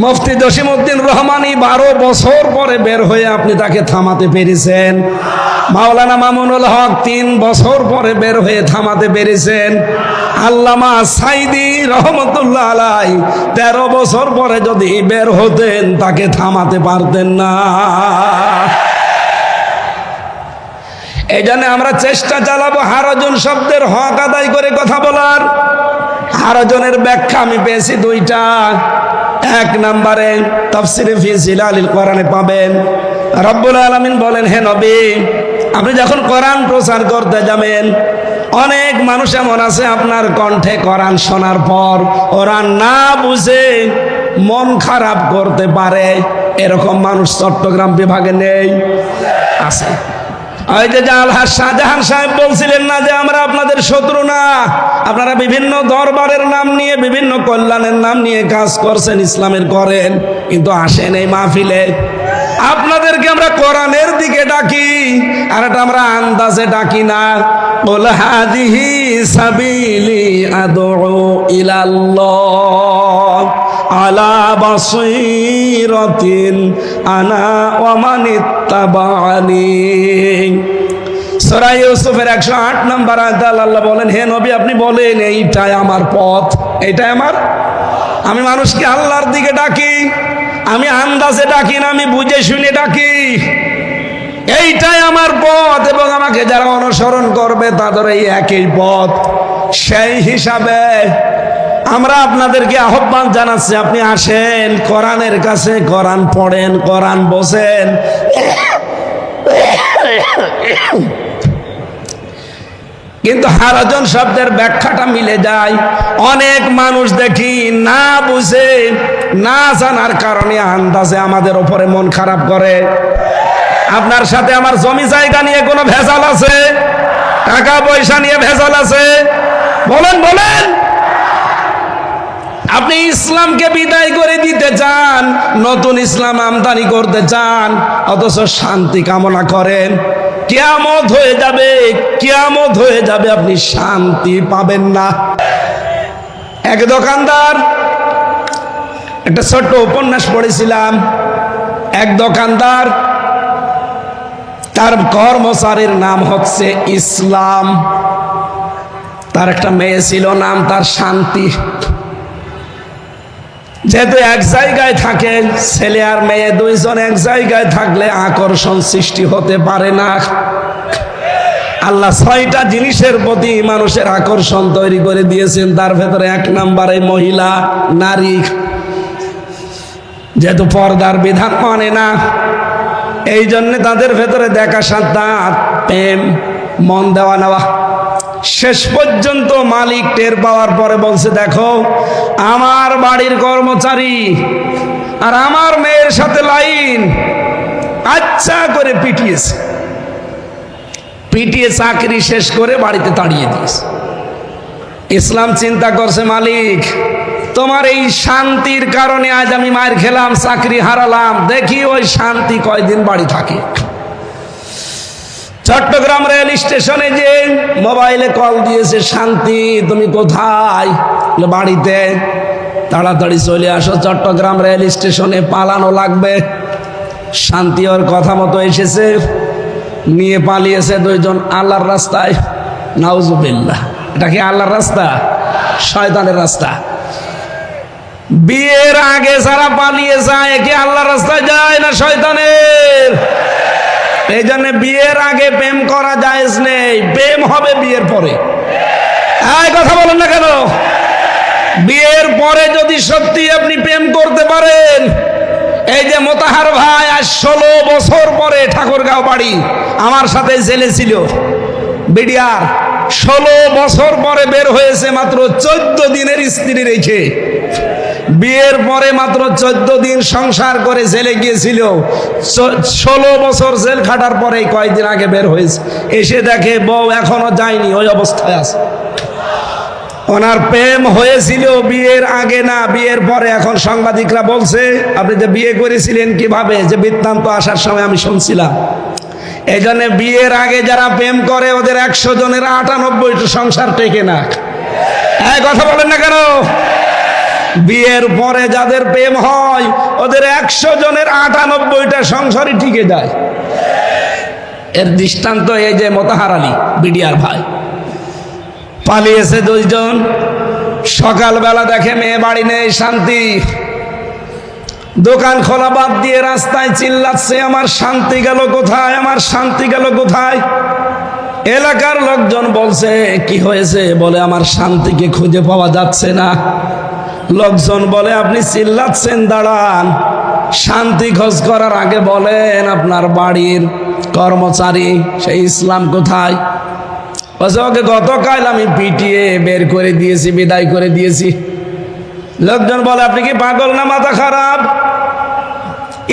মুফতি জসিমউদ্দিন রহমানী 12 বছর পরে বের হয়ে আপনি তাকে থামাতে পেরেছেন। মাওলানা মামুনুল হক 3 বছর পরে বের হয়ে থামাতে পেরেছেন। আল্লামা সাইদি রহমতুল্লাহ আলাইহি 13 বছর পরে যদি বের হতেন তাকে থামাতে পারতেন না। এই জন্য আমরা চেষ্টা চালাবো হারজন শব্দের হক আদায় করে কথা বলার। হারজনের ব্যাখ্যা আমি পেয়েছি 2টা। 1 নম্বরে তাফসিরে ফি জিলালিল কোরআনে পাবেন, রব্বুল আলামিন বলেন, হে নবী, আপনি যখন কোরআন প্রচার করতে যাবেন, অনেক মানুষ এমন আছে আপনার কণ্ঠে কোরআন শোনার পর ওরা না বুঝে মন খারাপ করতে পারে। এরকম মানুষ চট্টগ্রাম বিভাগে নেই? আছে। ওই যে আলহাজ শাহজাহান সাহেব বলছিলেন না যে আমরা আপনাদের শত্রু না, আপনারা বিভিন্ন দরবারের নাম নিয়ে, বিভিন্ন কল্যাণের নাম নিয়ে কাজ করছেন, ইসলামের করেন, কিন্তু আসেন এই মাহফিলে। আপনাদেরকে আমরা কোরআনের দিকে ডাকি, আর এটা আমরা আন্দাজে ডাকি না। কুল হাদিহি সাবিলি আদউ ইলাল্লাহ আলা বাসীরাতিন আনা ওয়া মান ইত্তাবা'আনি। সূরা ইউসুফের 108 নম্বর আয়াতে আল্লাহ বলেন, হে নবী, আপনি বলেন এইটাই আমার পথ, এইটাই আমার। আমি মানুষকে আল্লাহর দিকে ডাকি, আমি আন্দাজে ডাকি না, আমি বুঝে শুনে ডাকি। এইটাই আমার পথ, এবং আমাকে যারা অনুসরণ করবে তাদের এই একই পথ। সেই হিসাবে আমরা আপনাদেরকে আহ্বান জানাচ্ছি, আপনি আসেন কোরআনের কাছে, কোরআন পড়েন, কোরআন বোঝেন। কিন্তু হারজন শব্দের ব্যাখ্যাটা মিলে যায়। অনেক মানুষ দেখি না বুঝে, না জানার কারণে আন্দাজে আমাদের উপরে মন খারাপ করে। আপনার সাথে আমার জমি জায়গা নিয়ে কোনো ভেজাল আছে? টাকা পয়সা নিয়ে ভেজাল আছে? বলেন বলেন। আপনি ইসলামকে বিদায় করে দিতে চান, নতুন ইসলাম আমদানি করতে চান, অথচ শান্তি কামনা করেন। কিয়ামত হয়ে যাবে, কিয়ামত হয়ে যাবে, আপনি শান্তি পাবেন না। এক দোকানদার, একটা ছোট্ট উপন্যাস পড়েছিলাম। এক দোকানদার, তার কর্মচারীর নাম হচ্ছে ইসলাম। তার একটা মেয়ে ছিল, নাম তার শান্তি। যেহেতু এক জায়গায় থাকে, ছেলে আর মেয়ে দুইজন এক জায়গায় থাকলে আকর্ষণ সৃষ্টি হতে পারে না। আল্লাহ 6টা জিনিসের প্রতি মানুষের আকর্ষণ তৈরি করে দিয়েছেন, তার ভেতরে 1 নম্বরে মহিলা, নারী। যেহেতু পর্দার বিধান মানে না, এই জন্য তাদের ভেতরে দেখা সাক্ষাৎ, প্রেম, মন দেওয়া নেওয়া। শেষ পর্যন্ত মালিক টের পাওয়ার পরে বলছে, দেখো আমার বাড়ির কর্মচারী আর আমার মেয়ের সাথে লাইন, আচ্ছা করে পিটিয়েছে। পিটিয়ে চাকরি শেষ করে বাড়িতে তাড়িয়ে দিয়েছে। ইসলাম চিন্তা করছে, মালিক তোমার এই শান্তির কারণে আজ আমি মার খেলাম, চাকরি হারালাম, দেখি ওই শান্তি কয়দিন বাড়ি থাকে। চট্টগ্রাম রেল স্টেশনে যে মোবাইলে কল দিয়েছে, শান্তি তুমি কোথায়? বাড়িতে। তাড়াতাড়ি চলে আসো চট্টগ্রাম রেল স্টেশনে, পালানো লাগবে। শান্তি ওর কথা মতো এসেছে, নিয়ে পালিয়েছে 2 জন আল্লাহর রাস্তায়। নাউজুবিল্লাহ। এটা কি আল্লাহর রাস্তা? শয়তানের রাস্তা। বিয়ের আগে যারা পালিয়ে যায়, কি আল্লাহর রাস্তায় যায় না শয়তানের? এই জন্য বিয়ের আগে প্রেম করা জায়েজ নেই, প্রেম হবে বিয়ের পরে। এই কথা বলেন না কেন? বিয়ের পরে যদি সত্যি আপনি প্রেম করতে পারেন, এই যে মোতাহার ভাই আজ 16 বছর পরে ঠাকুরগাঁও বাড়ি, আমার সাথে জেলে ছিল বিডিআর। 16 বছর পরে বের হয়েছে, মাত্র 14 দিনের স্ত্রী রেখে। বিয়ের পরে মাত্র 14 দিন সংসার করে জেলে গিয়েছিল। 16 বছর জেল খাটার পরে কয়েকদিন আগে বের হয়েছে। এসে দেখে বউ এখনো যায়নি, ওই অবস্থায় আছে। ওনার প্রেম হয়েছিল বিয়ের আগে না, বিয়ের পরে। এখন সাংবাদিকরা বলছে আপনি যে বিয়ে করেছিলেন কিভাবে, যে বৃত্তান্ত আসার সময় আমি শুনছিলাম। এই জন্য বিয়ের আগে যারা প্রেম করে ওদের 100 জনের 98টা সংসার টেকে না। কথা বলেন না কেন? বিয়ের পরে যাদের প্রেম হয় ওদের 100 জনের 98টা সংসারই টিকে যায়। এর দৃষ্টান্ত এই যে মোতাহার আলী বিডিআর ভাই, পালিয়েছে 2 জন। সকালবেলা দেখে মেয়ে বাড়ি নেই, শান্তি। দোকান খোলা বাদ দিয়ে রাস্তায় চিল্লাচ্ছে, আমার শান্তি গেল কোথায়, আমার শান্তি গেল কোথায়। এলাকার লোকজন বলছে কি হয়েছে, বলে আমার শান্তিকে খুঁজে পাওয়া যাচ্ছে না। লোকজন বলে আপনি চিল্লাচ্ছেন, দাঁড়ান, শান্তি খোঁজ করার আগে বলেন আপনার বাড়ির কর্মচারী সেই ইসলাম কোথায়। ওকে গতকাল আমি পিটিয়ে বের করে দিয়েছি, বিদায় করে দিয়েছি। লোকজন বলে আপনি কি পাগল না মাথা খারাপ?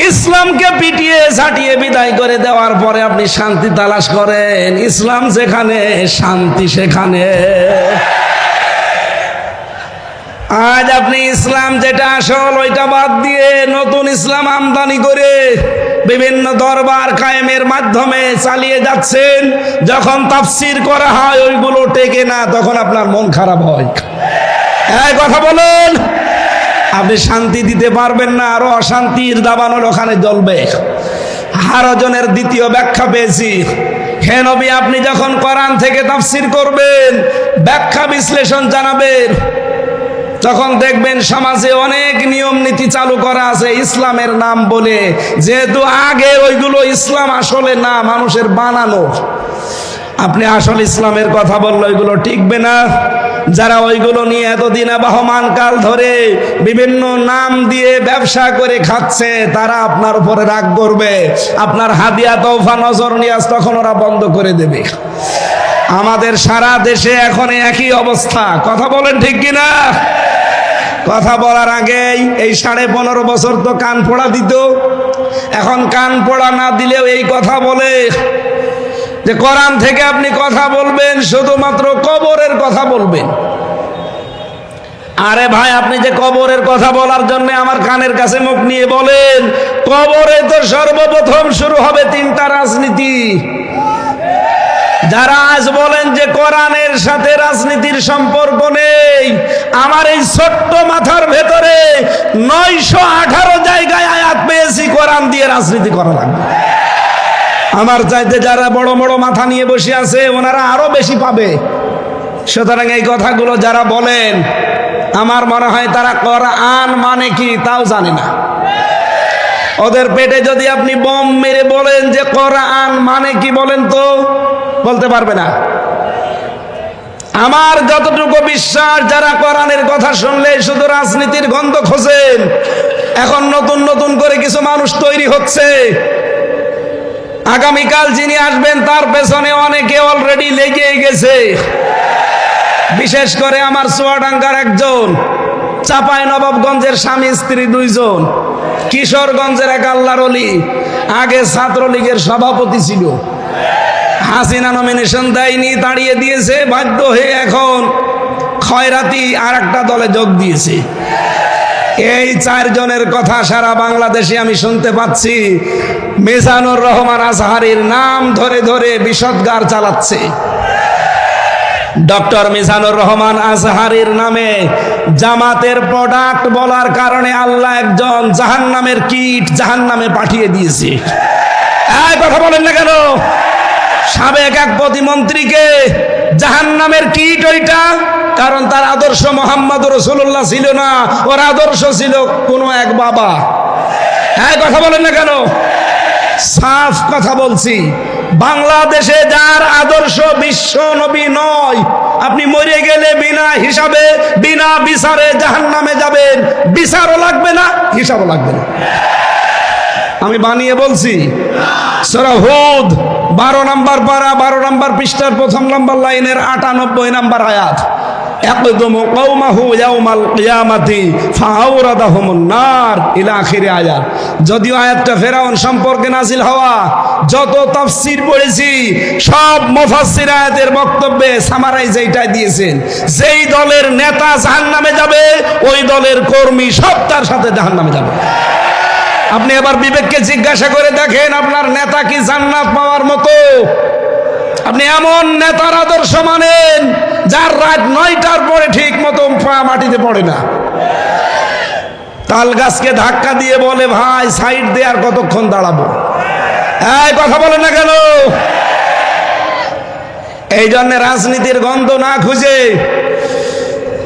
ইসলামকে পিটিয়ে ঝাঁটিয়ে বিদায় করে দেওয়ার পরে আপনি শান্তি তালাশ করেন? ইসলাম যেখানে শান্তি সেখানে। আজ আপনি ইসলাম যেটা আসল ওইটা বাদ দিয়ে নতুন ইসলাম আমদানি করে বিভিন্ন দরবার কায়েমের মাধ্যমে চালিয়ে যাচ্ছেন। যখন তাফসীর করা হয় ওইগুলো টেকে না, তখন আপনার মন খারাপ হয়। এই কথা বলুন, আপনি শান্তি দিতে পারবেন না, আরো অশান্তির দাবানল ওখানে জ্বলবে। হারজনের দ্বিতীয় ব্যাখ্যা পেয়েছি। হে নবী, আপনি যখন কোরআন থেকে তাফসীর করবেন, ব্যাখ্যা বিশ্লেষণ জানাবেন, তখন দেখবেন সমাজে অনেক নিয়ম নীতি চালু করা আছে ইসলামের নাম বলে। যেহেতু আগে ওইগুলো ইসলাম আসলে না, মানুষের বানানো। আপনি আসল ইসলামের কথা বললে ওইগুলো টিকবে না। যারা ওইগুলো নিয়ে এতদিন আবহমান কাল ধরে বিভিন্ন নাম দিয়ে ব্যবসা করে খাচ্ছে, তারা আপনার উপরে রাগ করবে। আপনার হাদিয়া তওফা নজর নিয়াজ তখন ওরা বন্ধ করে দেবে। আমাদের সারা দেশে এখন একই অবস্থা। কথা বলেন ঠিক কিনা? কথা বলার আগেই এই 15.5 বছর তো কান পোড়া দিত। এখন কান পোড়া না দিলেও এই কথা বলে যে কোরআন থেকে আপনি কথা বলবেন, শুধুমাত্র কবরের কথা বলবেন। আরে ভাই, আপনি যে কবরের কথা বলার জন্য আমার কানের কাছে মুখ নিয়ে বলেন, কবরে তো সর্বপ্রথম শুরু হবে 3টা রাজনীতি। যারা আজ বলেন যে কোরআনের সাথে রাজনীতির সম্পর্ক নেই, আমার এই ছোট্ট মাথার ভেতরে 918 জায়গায় আয়াত পেয়েছি কোরআন দিয়ে রাজনীতি করা লাগবে। আমার চাইতে যারা বড় বড় মাথা নিয়ে বসে আছে ওনারা আরো বেশি পাবে। সুতরাং এই কথাগুলো যারা বলেন, আমার মনে হয় তারা কোরআন মানে কি তাও জানে না। ওদের পেটে যদি আপনি বোম মেরে বলেন যে কোরআন মানে কি, বলেন তো, বলতে পারবে না। আমার যতটুকু বিশ্বাস, যারা কোরআনের কথা শুনলে শুধু রাজনীতির গন্ধ খোঁজেন, এখন নতুন নতুন করে কিছু মানুষ তৈরি হচ্ছে। আগামীকাল যিনি আসবেন তার পেছনে অনেকে অলরেডি লেগে গেছে। বিশেষ করে আমার চুয়াডাঙ্গার একজন, চাঁপাইনবাবগঞ্জের স্বামী স্ত্রী 2 জন, কিশোরগঞ্জের এক আল্লাহর ওলি, আগে ছাত্রলীগের সভাপতি ছিল। হাসিনা নমিনেশন দেয়নি, তাড়িয়ে দিয়েছে, বাধ্য হয়ে এখন খয়রাতি আর একটা দলে যোগ দিয়েছে। এই 4 জনের কথা সারা বাংলাদেশে আমি শুনতে পাচ্ছি। মিজানুর রহমান আজহারীর নাম ধরে ধরে বিষদগার চালাচ্ছে। ডক্টর মিজানুর রহমান আজহারীর নামে জামাতের প্রোডাক্ট বলার কারণে আল্লাহ একজন জাহান্নামের কীট জাহান্নামে পাঠিয়ে দিয়েছে। এই কথা বলেন না কেন? সাবেক এক প্রতিমন্ত্রীকে জাহান্নামের কীট ওইটা, কারণ তার আদর্শ মোহাম্মদ রাসূলুল্লাহ ছিল না, ওর আদর্শ ছিল কোন এক বাবা। হ্যাঁ, কথা বলেন না কেন? সাফ কথা বলছি, বাংলাদেশে যার আদর্শ বিশ্ব নবী নয়, আপনি মরে গেলে বিনা হিসাবে বিনা বিচারে জাহান্নামে যাবেন। বিচারও লাগবে না, হিসাবও লাগবে না। আমি বানিয়ে বলছি? সূরা হুদ 12 নম্বর পারা 12 নম্বর পৃষ্ঠার 1 নম্বর লাইনের 98 নম্বর আয়াত। ইয়াকদুমু কওমাহু ইয়াউমাল কিয়ামাতি ফাআওরাদাহুমুন নার ইলা আখিরি আয়াত। যদিও আয়াতটা ফেরাউন সম্পর্কে নাজিল হওয়া, যত তাফসীর পড়েছি সব মুফাসসির আয়াতের বক্তব্যে সামারাইজ এইটাই দিয়েছেন, যেই দলের নেতা জাহান্নামে যাবে ওই দলের কর্মী সব তার সাথে জাহান্নামে যাবে। আপনি এবার বিবেককে জিজ্ঞাসা করে দেখেন, আপনার নেতা কি জান্নাত পাওয়ার মতো? আপনি এমন নেতার আদর্শ মানেন যার রাত 9টার পরে ঠিক মতো পা মাটিতে পড়ে না, তাল গাছকে ধাক্কা দিয়ে বলে ভাই সাইড দিয়ে আর কতক্ষণ দাঁড়াবো? এই কথা বলেন না কেন? এই জন্য রাজনীতির গন্ধ না খুঁজে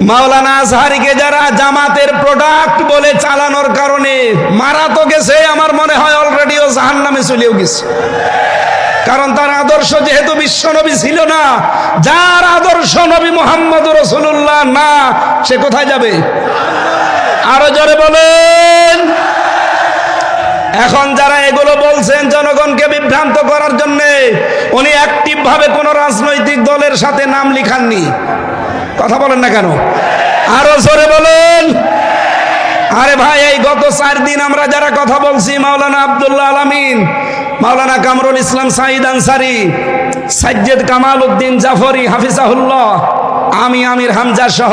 মাওলানা আজহারীকে যারা জামাতের প্রোডাক্ট বলে চালানোর কারণে মারা তো গেছে, আমার মনে হয় অলরেডিও জাহান্নামে চলেও গেছে। কারণ তার আদর্শ যেহেতু বিশ্বনবী ছিল না, যার আদর্শ নবী মুহাম্মদ রাসূলুল্লাহ না, সে কোথায় যাবে? আরো জোরে বলেন। এখন যারা এগুলো বলছেন জনগণকে বিভ্রান্ত করার জন্য, উনি অ্যাক্টিভ ভাবে কোন রাজনৈতিক দলের সাথে নাম লিখাননি। কথা বলেন না কেন? আরো জোরে বলেন। আরে ভাই, এই গত 4 দিন আমরা যারা কথা বলছি, মাওলানা আব্দুল্লাহ আল আমিন, মাওলানা কামরুল ইসলাম সাঈদ আনসারী, সাজ্জেদ কামাল উদ্দিন জাফরি হাফিজাহুল্লাহ, আমি আমির হামজা সহ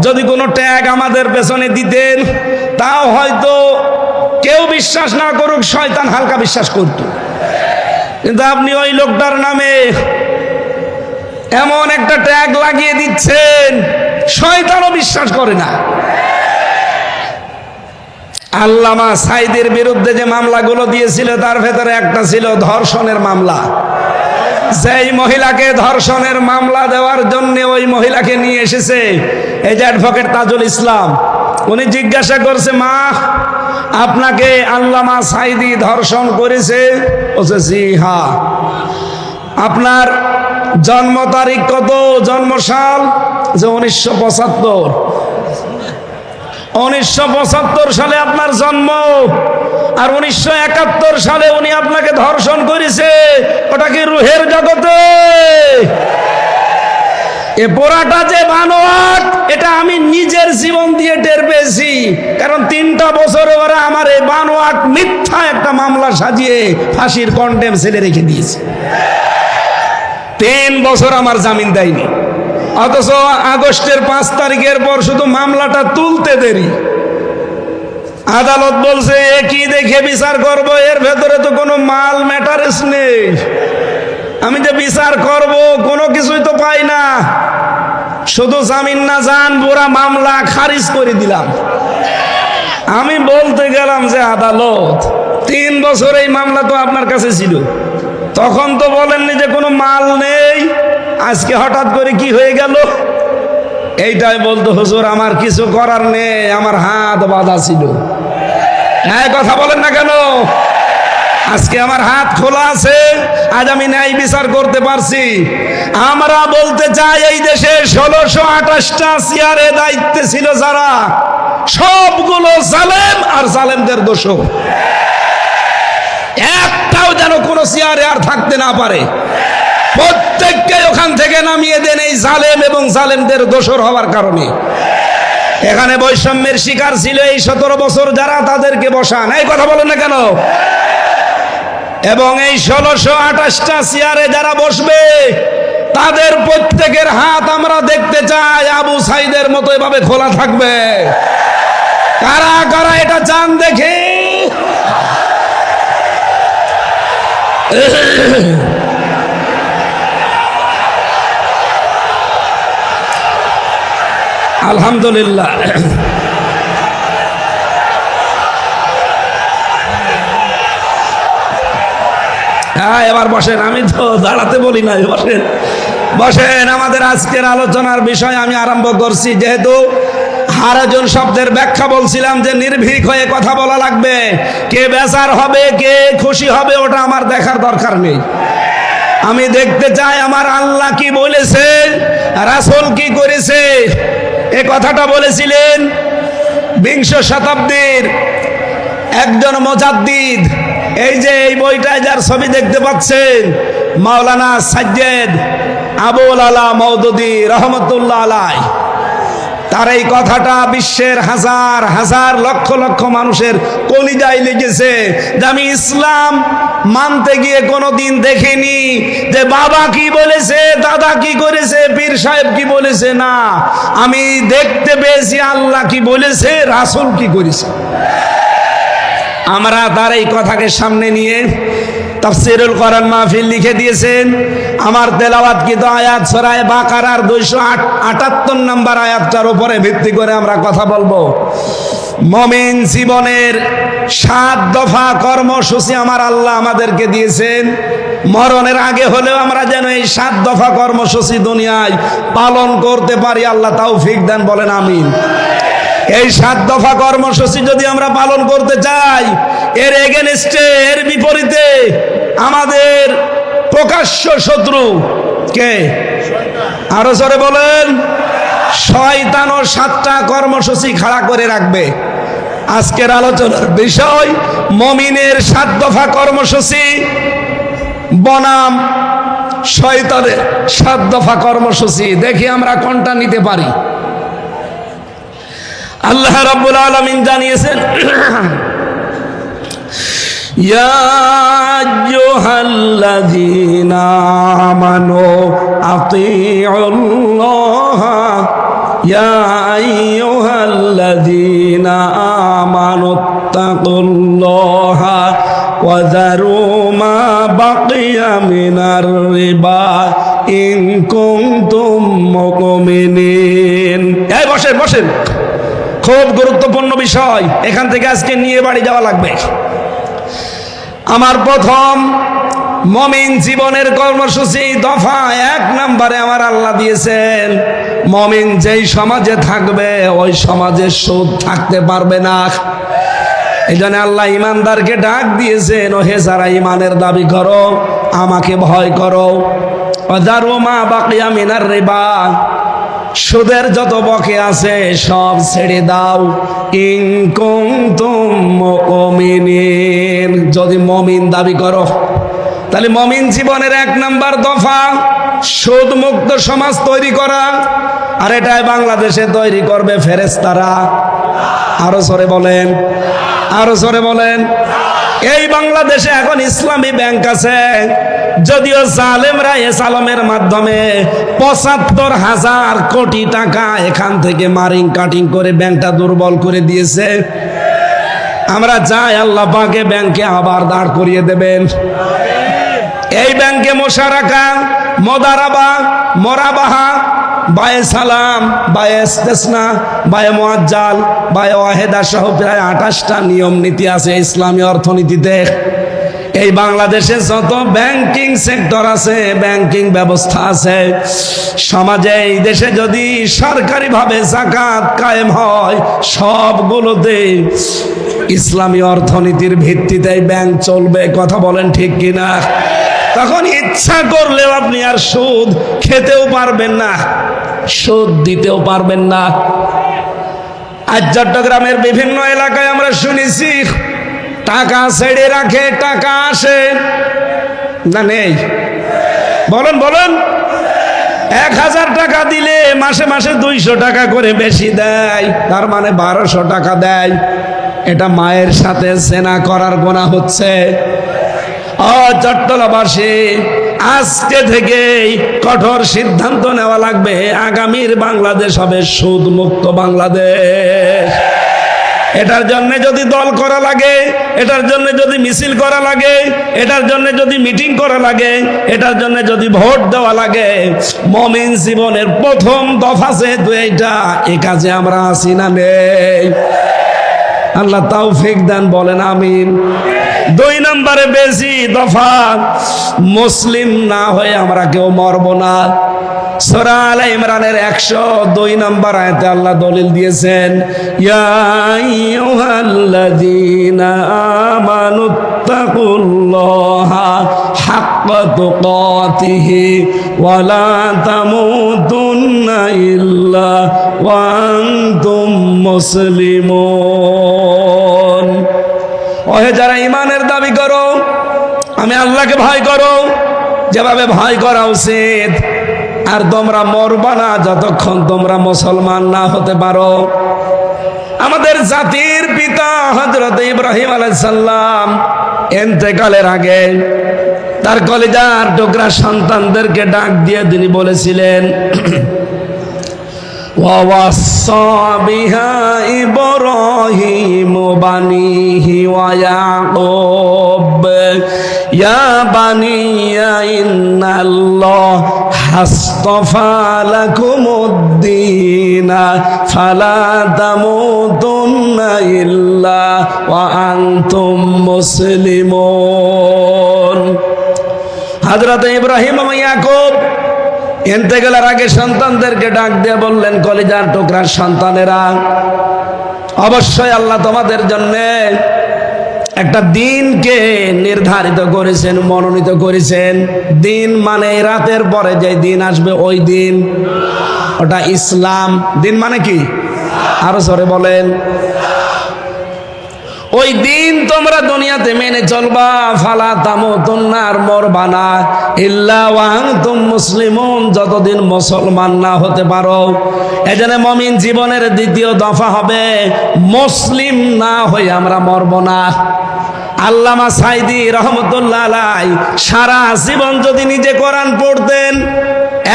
যদি কোনো ট্যাগ আমাদের পেছনে দিতেন, তাও হয়তো কেউ বিশ্বাস না করুক, শয়তান হালকা বিশ্বাস করত। কিন্তু আপনি ওই লোকটার নামে এমন একটা ট্যাগ লাগিয়ে দিচ্ছেন, শয়তানও বিশ্বাস করে না। আল্লামা সাঈদের বিরুদ্ধে যে মামলাগুলো দিয়েছিল তার ভেতরে একটা ছিল ধর্ষণের মামলা। যেই মহিলাকে ধর্ষণের মামলা দেওয়ার জন্য ওই মহিলাকে নিয়ে এসেছে এই যে অ্যাডভোকেট তাজুল ইসলাম, উনি জিজ্ঞাসা করছে, মা আপনাকে আল্লামা সাঈদী ধর্ষণ করেছে? বলছে জি হ্যাঁ। আপনার জন্ম তারিখ কত, জন্ম সাল? যে 1975। 1975 সালে আপনার জন্ম, আর 1971 সালে উনি আপনাকে ধর্ষণ করেছে। ওটা কি রুহের জগতে? এ পোড়াটা যে বানোয়াট, এটা আমি নিজের জীবন দিয়ে টের পেয়েছি। কারণ 3টা বছরে ওরা আমার এই বানোয়াট মিথ্যা একটা মামলা সাজিয়ে ফাঁসির কন্ডেম ছেলে রেখে দিয়েছে। 3 বছর আমার জামিন দেয়নি, অথচ আগস্টের 5 তারিখের পর শুধু মামলাটা তুলতে দেরি। আদালত বলছে এ কি দেখে বিচার করব, এর ভেতরে তো কোনো মাল ম্যাটারেস নেই। আমি যে বিচার করব কোনো কিছুই তো পাই না, শুধু জামিন না জান পুরা মামলা খারিজ করে দিলাম। আমি বলতে গেলাম যে আদালত 3 বছর এই মামলা তো আপনার কাছে ছিল, তখন তো বলেননি যে কোনো মাল নেই, আজকে হঠাৎ করে কি হয়ে গেল? এইটাই বলতো হুজুর আমার কিছু করার নেই, আমার হাত বাঁধা ছিল। হ্যাঁ, কথা বলেন না কেন? আজকে আমার হাত খোলা আছে, আজ আমি ন্যায় বিচার করতে পারছি। আমরা বলতে চাই এই দেশে 1628টা চেয়ারে দায়িত্বে ছিল যারা, সবগুলো জালেম আর জালেমদের দোষর। একটাও যেন কোনো চেয়ারে আর থাকতে না পারে, প্রত্যেককে ওখান থেকে নামিয়ে দেন এই জালেম এবং জালেমদের দোষর হওয়ার কারণে। এখানে বৈষম্যের শিকার ছিল এই 17 বছর যারা, তাদেরকে বসান। এই কথা বলেন না কেন? এবং এই 1628টা চেয়ারে যারা বসবে তাদের প্রত্যেকের হাত আমরা দেখতে চাই আবু সাঈদের মতো এভাবে খোলা থাকবে। কারা কারা এটা চান দেখে? আলহামদুলিল্লাহ। হ্যাঁ, এবার বসেন, আমি তো দাঁড়াতে বলি না, বসেন বসেন। আমাদের আজকের আলোচনার বিষয় আমি আরম্ভ করছি, যেহেতু হারাজন শব্দের ব্যাখ্যা বলছিলাম যে নির্ভীক হয়ে কথা বলা লাগবে। কে বেজার হবে, কে খুশি হবে, ওটা আমার দেখার দরকার নেই। আমি দেখতে চাই আমার আল্লাহ কি বলেছে, রাসূল কি করেছে। এ কথাটা বলেছিলেন 20 শতাব্দীর একজন মুজাদ্দিদ, এই যে এই বইটায় যার ছবি দেখতে পাচ্ছেন, মাওলানা সাজ্জেদ আবুল আলা মওদুদী রহমতুল্লাহ আলাইহি, তার এই কথাটা বিশ্বের হাজার হাজার লক্ষ লক্ষ মানুষের কলিজায় লেগেছে যে আমি ইসলাম মানতে গিয়ে কোনোদিন দেখিনি যে বাবা কি বলেছে, দাদা কি করেছে, পীর সাহেব কি বলেছে, না, আমি দেখতে পেয়েছি আল্লাহ কি বলেছে, রাসূল কি করেছে। আমরা তার এই কথাকে সামনে নিয়ে তাফসীরুল কোরআন মাহফিল লিখে দিয়েছেন। আমার তেলাওয়াতকৃত আয়াত সূরা বাকারার 278 নম্বর আয়াতটার উপরে ভিত্তি করে আমরা কথা বলবো। মুমিন জীবনের 7 দফা কর্মসূচি আমার আল্লাহ আমাদেরকে দিয়েছেন। মরণের আগে হলেও আমরা যেন এই 7 দফা কর্মসূচি দুনিয়ায় পালন করতে পারি, আল্লাহ তৌফিক দেন, বলেন আমিন। এই 7 দফা কর্মসূচি যদি আমরা পালন করতে চাই, এর এগেনস্টে, এর বিপরীতে আমাদের প্রকাশ্য শত্রু কে? আরো জোরে বলেন। শয়তান ও 7টা কর্মসূচি খাড়া করে রাখবে। আজকের আলোচনার বিষয় মুমিনের 7 দফা কর্মসূচি বনাম শয়তানের 7 দফা কর্মসূচি। দেখি আমরা কোনটা নিতে পারি। আল্লাহ রাব্বুল আলামিন জানিয়েছেন, ইয়া আইয়ুহাল্লাযীনা আমানু আতিউল্লাহ, ইয়া আইয়ুহাল্লাযীনা আমানু তাকুল্লাহ ওয়া যারু মা বাকিয়া মিনার রিবা ইন কুনতুম মুমিনিন। এই বসেন বসেন, খুব গুরুত্বপূর্ণ বিষয়, এখান থেকে আজকে নিয়ে বাড়ি যাওয়া লাগবে। আমার প্রথম মুমিন জীবনের কর্মসূচি দফা 1 নম্বরে আমার আল্লাহ দিয়েছেন, মুমিন যেই সমাজে থাকবে ওই সমাজে সুদ থাকতে পারবে না। এই জন্য আল্লাহ ইমানদারকে ডাক দিয়েছেন, ও হে যারা ইমানের দাবি করো, আমাকে ভয় করো, ওয়াযারু মা বাকিয়া মিনার রিবা, সুদের যত বকে আছে সব ছেড়ে দাও, ইন কুনতুম মুমিনিন, যদি মুমিন দাবি করো। তাহলে মুমিন জীবনের 1 নম্বর দফা সুদ মুক্ত সমাজ তৈরি করা, আর এটাই বাংলাদেশে তৈরি করবে ফেরেশতারা। আরো জোরে বলেন, আরো জোরে বলেন। এই বাংলাদেশে এখন ইসলামী ব্যাংক আছে, যদিও জালেমরা এসালমের মাধ্যমে ৭৫,০০০ কোটি টাকা এখান থেকে মারিং কাটিং করে ব্যাংকটা দুর্বল করে দিয়েছে। আমরা চাই আল্লাহ পাকে ব্যাংকে আবার দাঁড় করিয়ে দেবেন। এই ব্যাংকে মোশারাকা, মোদারাবা, মোরাবাহা, বায়ে সালাম, বায়ে ইস্তেসনা, বায়ে মুআজ্জাল, বায়ে ওয়াহেদা সহ প্রায় ২৮টা নিয়ম নীতি আছে ইসলামী অর্থনীতিতে। এই বাংলাদেশে যত ব্যাংকিং সেক্টর আছে, ব্যাংকিং ব্যবস্থা আছে, সমাজে এই দেশে যদি সরকারিভাবে যাকাত কায়েম হয়, সবগুলোতে ইসলামী অর্থনীতির ভিত্তিতে ব্যাংক চলবে। কথা বলেন ঠিক কিনা? তখন ইচ্ছা করলেও আপনি আর সুদ খেতেও পারবেন না, সুদ দিতেও পারবেন না। আজ চট্টগ্রামের বিভিন্ন এলাকায় আমরা শুনেছি টাকা ছেড়ে রাখে, টাকা আসে না, নেই? বলেন বলেন। ১,০০০ টাকা দিলে মাসে মাসে ২০০ টাকা করে বেশি দেয়, তার মানে ১২০০ টাকা দেয়। এটা মায়ের সাথে জেনা করার গুনাহ হচ্ছে। চট্টলাবাসী, আজকে থেকেই কঠোর সিদ্ধান্ত নেওয়া লাগবে, আগামীর বাংলাদেশ হবে সুদ মুক্ত বাংলাদেশ। এটার জন্য যদি দল করা লাগে, এটার জন্য যদি মিছিল করা লাগে, এটার জন্য যদি মিটিং করা লাগে, এটার জন্য যদি ভোট দেওয়া লাগে, মুমিন জীবনের প্রথম দফা যেহেতু এইটা, এই কাজে আমরা আছি না নেই? আল্লাহ তৌফিক দেন, বলেন আমিন। 2 নম্বরে বেশি দফা, মুসলিম না হয়ে আমরা কেউ মরব না। সূরা আলে ইমরানের 102 নম্বর আয়াতে আল্লাহ দলিল দিয়েছেন, ইয়া আইয়ুহাল্লাযীনা আমানুত্তাকুল্লাহা হাক্কা তুকাতিহি ওয়া লা তামুতুন্না ইল্লা ওয়া আনতুম মুসলিমুন। ওহে যারা ইমানের দাবি করো, আমি আল্লাহকে ভয় করো যেভাবে ভয় করা উচিত। আর তোমরা মরবা না যতক্ষণ তোমরা মুসলমান না হতে পারো। আমাদের জাতির পিতা হযরত ইব্রাহিম আলাইহিস সালাম ইন্তেকালের আগে তার কলিজার টুকরা সন্তানদেরকে ডাক দিয়ে তিনি বলেছিলেন, وَوَصَّى بِهَا إِبْرَاهِيمُ بَنِيهِ وَيَعْقُوبُ يَا بَنِيَّ إِنَّ اللَّهَ اصْطَفَى لَكُمُ الدِّينَ فَلَا تَمُوتُنَّ إِلَّا وَأَنْتُمْ مُسْلِمُونَ। হযরত ইব্রাহিম এবং ইয়াকুব ইন্তেকালের আগে সন্তানদেরকে ডাক দিয়ে বললেন, কলিজার টুকরার সন্তানেরা, অবশ্যই আল্লাহ তোমাদের জন্য একটা দিনকে নির্ধারিত করেছেন, মনোনীত করেছেন। দিন মানে রাতের পরে যে দিন আসবে ওই দিন, ওটা ইসলাম। দিন মানে কি? আরো জোরে বলেন। ওই দিন তোমরা দুনিয়াতে মেনে চলবা। ফালা তামুতুন্না, আর মরবা না, ইল্লা ওয়া আনতুম মুসলিমুন, যতদিন মুসলমান না হতে পারো। এজন্য মুমিন জীবনের দ্বিতীয় দফা হবে মুসলিম না হয়ে আমরা মরব না। আল্লামা সাইদি রহমতুল্লাহ আলাইহি সারা জীবন যদি নিজে কোরআন পড়তেন,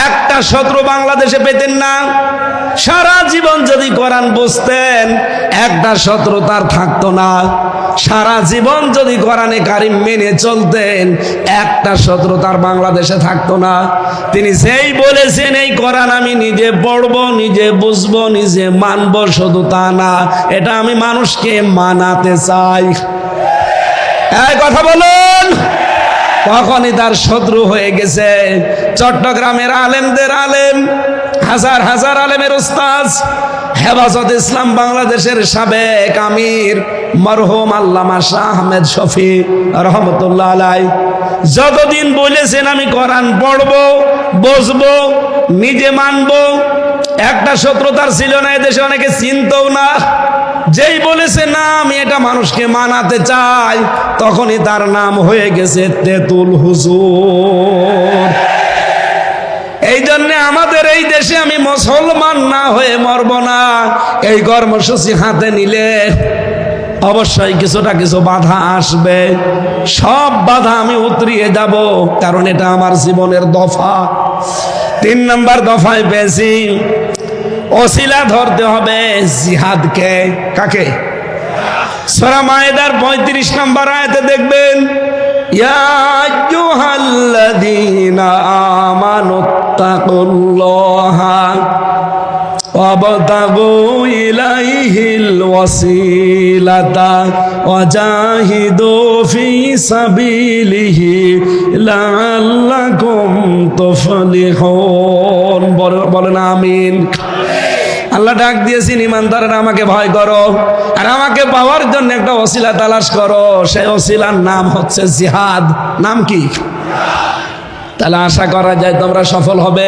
একটা শত্রু বাংলাদেশে পেতেন না। সারা জীবন যদি কোরআন বুঝতেন, একটা শত্রু তার থাকতো না। সারা জীবন যদি কোরআনে কারিম মেনে চলতেন, একটা শত্রু তার বাংলাদেশে থাকতো না। তিনি যেই বলেছেন এই কোরআন আমি নিজে পড়বো, নিজে বুঝবো, নিজে মানবো, শুধু তা না, এটা আমি মানুষকে মানাতে চাই। এই কথা বলুন। তখনই তার শত্রু হয়ে গেছে। চট্টগ্রামের আলেমদের আলেম, হাজার হাজার আলেমের উস্তাদ, হেফাজত ইসলাম বাংলাদেশের সাবেক আমির মরহুম আল্লামা শাহ আহমেদ শফি রহমতুল্লাহ আলাইহি যতদিন বলেছেন আমি কোরআন পড়বো, বুঝবো, নিজে মানবো, একটা শত্রুতার ছিল না। এদেশে অনেকে চিনতও না। যেই বলেছে না আমি এটা মানুষকে মানাতে চাই, তখনই তার নাম হয়ে গেছে তেতুল হুজুর। এই জন্য আমাদের এই দেশে আমি মুসলমান না হয়ে মরব না। এই কর্মসূচি হাতে নিলে অবশ্যই কিছুটা কিছু বাধা আসবে। সব বাধা আমি উতরিয়ে যাব, কারণ এটা আমার জীবনের দফা। 3 নম্বর দফায় পেয়েছি ওসিলা ধরতে হবে জিহাদকে। কাকে? সূরা মায়েদার 35 নম্বর আয়াতে দেখবেন, ইয়া আইয়ুহাল্লাযীনা আমানুত্তাকুল্লাহা ওয়াবতাগু ইলাইহিল ওয়াসিলাতা ওয়াজাহিদু ফি সাবিলিহি লাআল্লাকুম তুফলিহুন। বলেন আমিন। আল্লাহ ডাক দিয়েছেন, ইমানদাররা আমাকে ভয় করো, আর আমাকে পাওয়ার জন্য একটা ওসিলা তালাশ করো। সেই ওসিলার নাম হচ্ছে জিহাদ। নাম কি? তাহলে আশা করা যায় তোমরা সফল হবে।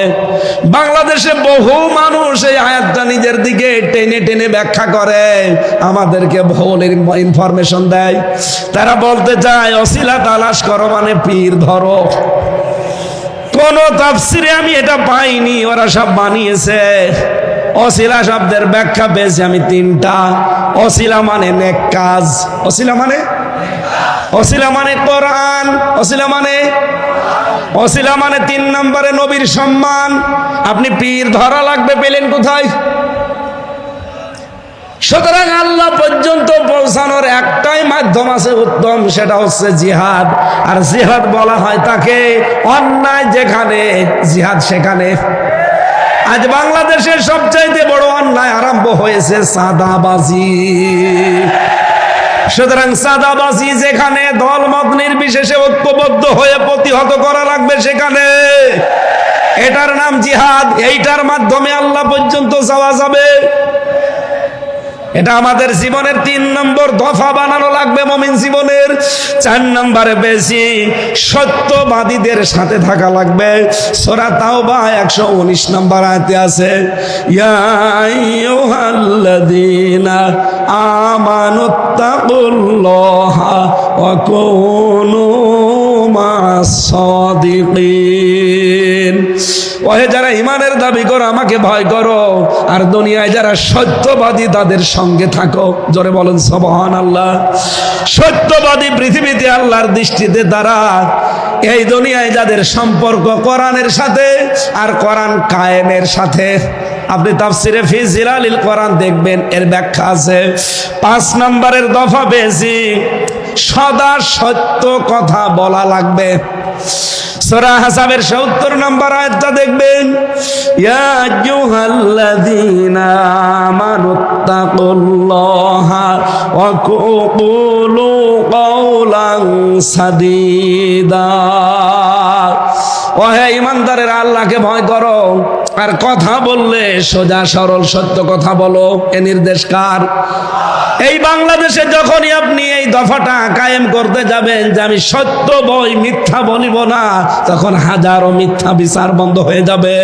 বাংলাদেশে বহু মানুষ এই আয়াতটা নিজের দিকে টেনে টেনে ব্যাখ্যা করে, আমাদেরকে ভুল ইনফরমেশন দেয়। তারা বলতে চায় ওসিলা তালাশ করো মানে পীর ধরো। কোন তাফসিরে আমি এটা পাইনি, ওরা সব বানিয়েছে। ওসিলা শব্দের ব্যাখ্যা পেয়েছি আমি 3টা। ওসিলা মানে নেক কাজ, ওসিলা মানে কোরআন, ওসিলা মানে 3 নম্বরে নবীর সম্মান। আপনি পীর ধরা লাগবে পেলেন কোথায়? সুতরাং আল্লাহ পর্যন্ত পৌঁছানোর একটাই মাধ্যম আছে উত্তম, সেটা হচ্ছে জিহাদ। আর জিহাদ বলা হয় তাকে অন্যায় যেখানে জিহাদ সেখানে। আজ বাংলাদেশের সবচাইতে বড় অন্যায় আরম্ভ হয়েছে চাঁদাবাজি। সুতরাং চাঁদাবাজি যেখানে, দলমত নির্বিশেষে ঐক্যবদ্ধ হয়ে প্রতিহত করা লাগবে সেখানে। এটার নাম জিহাদ। এইটার মাধ্যমে আল্লাহ পর্যন্ত যাওয়া যাবে। এটা আমাদের জীবনের 3 নম্বর দফা বানানো লাগবে মুমিন জীবনের। 4 নম্বরে বেশি সত্যবাদীদের সাথে থাকা লাগবে। সূরা তাওবা 119 নম্বর আয়াতে আছে, ইয়া আইয়ুহাল্লাযীনা আমানুত্তাকুল্লাহা ওয়া কুনু মা'আস সাদিকিন। ওহে যারা ইমানের দাবি করো আমাকে ভয় করো, আর দুনিয়ায় যারা সত্যবাদী তাদের সঙ্গে থাকো। জোরে বলেন সুবহানাল্লাহ। সত্যবাদী পৃথিবীতে আল্লাহর দৃষ্টিতে তারা, এই দুনিয়ায় যাদের সম্পর্ক কোরআনের সাথে আর কোরআন কায়েমের সাথে। আপনি তাফসিরে ফি জিলালিল কোরআন দেখবেন, এর ব্যাখ্যা আছে। 5 নম্বরের দফা বেশি সদা সত্য কথা বলা লাগবে। সূরা হাসাবের 70 নম্বর আয়াতটা দেখবেন, ইয়া আইয়ুহাল্লাযীনা আমানুত্তাকুল্লাহা ওয়া কুলু কাওলান সাদীদা। ওহে ঈমানদারেরা আল্লাহকে ভয় করো, আর কথা বললে সোজা সরল সত্য কথা বলো। এ নির্দেশ কার? এই বাংলাদেশে যখনই আপনি এই দফাটা কায়েম করতে যাবেন যে আমি সত্য বই মিথ্যা বলিব না, তখন হাজারো মিথ্যা বিচার বন্ধ হয়ে যাবে।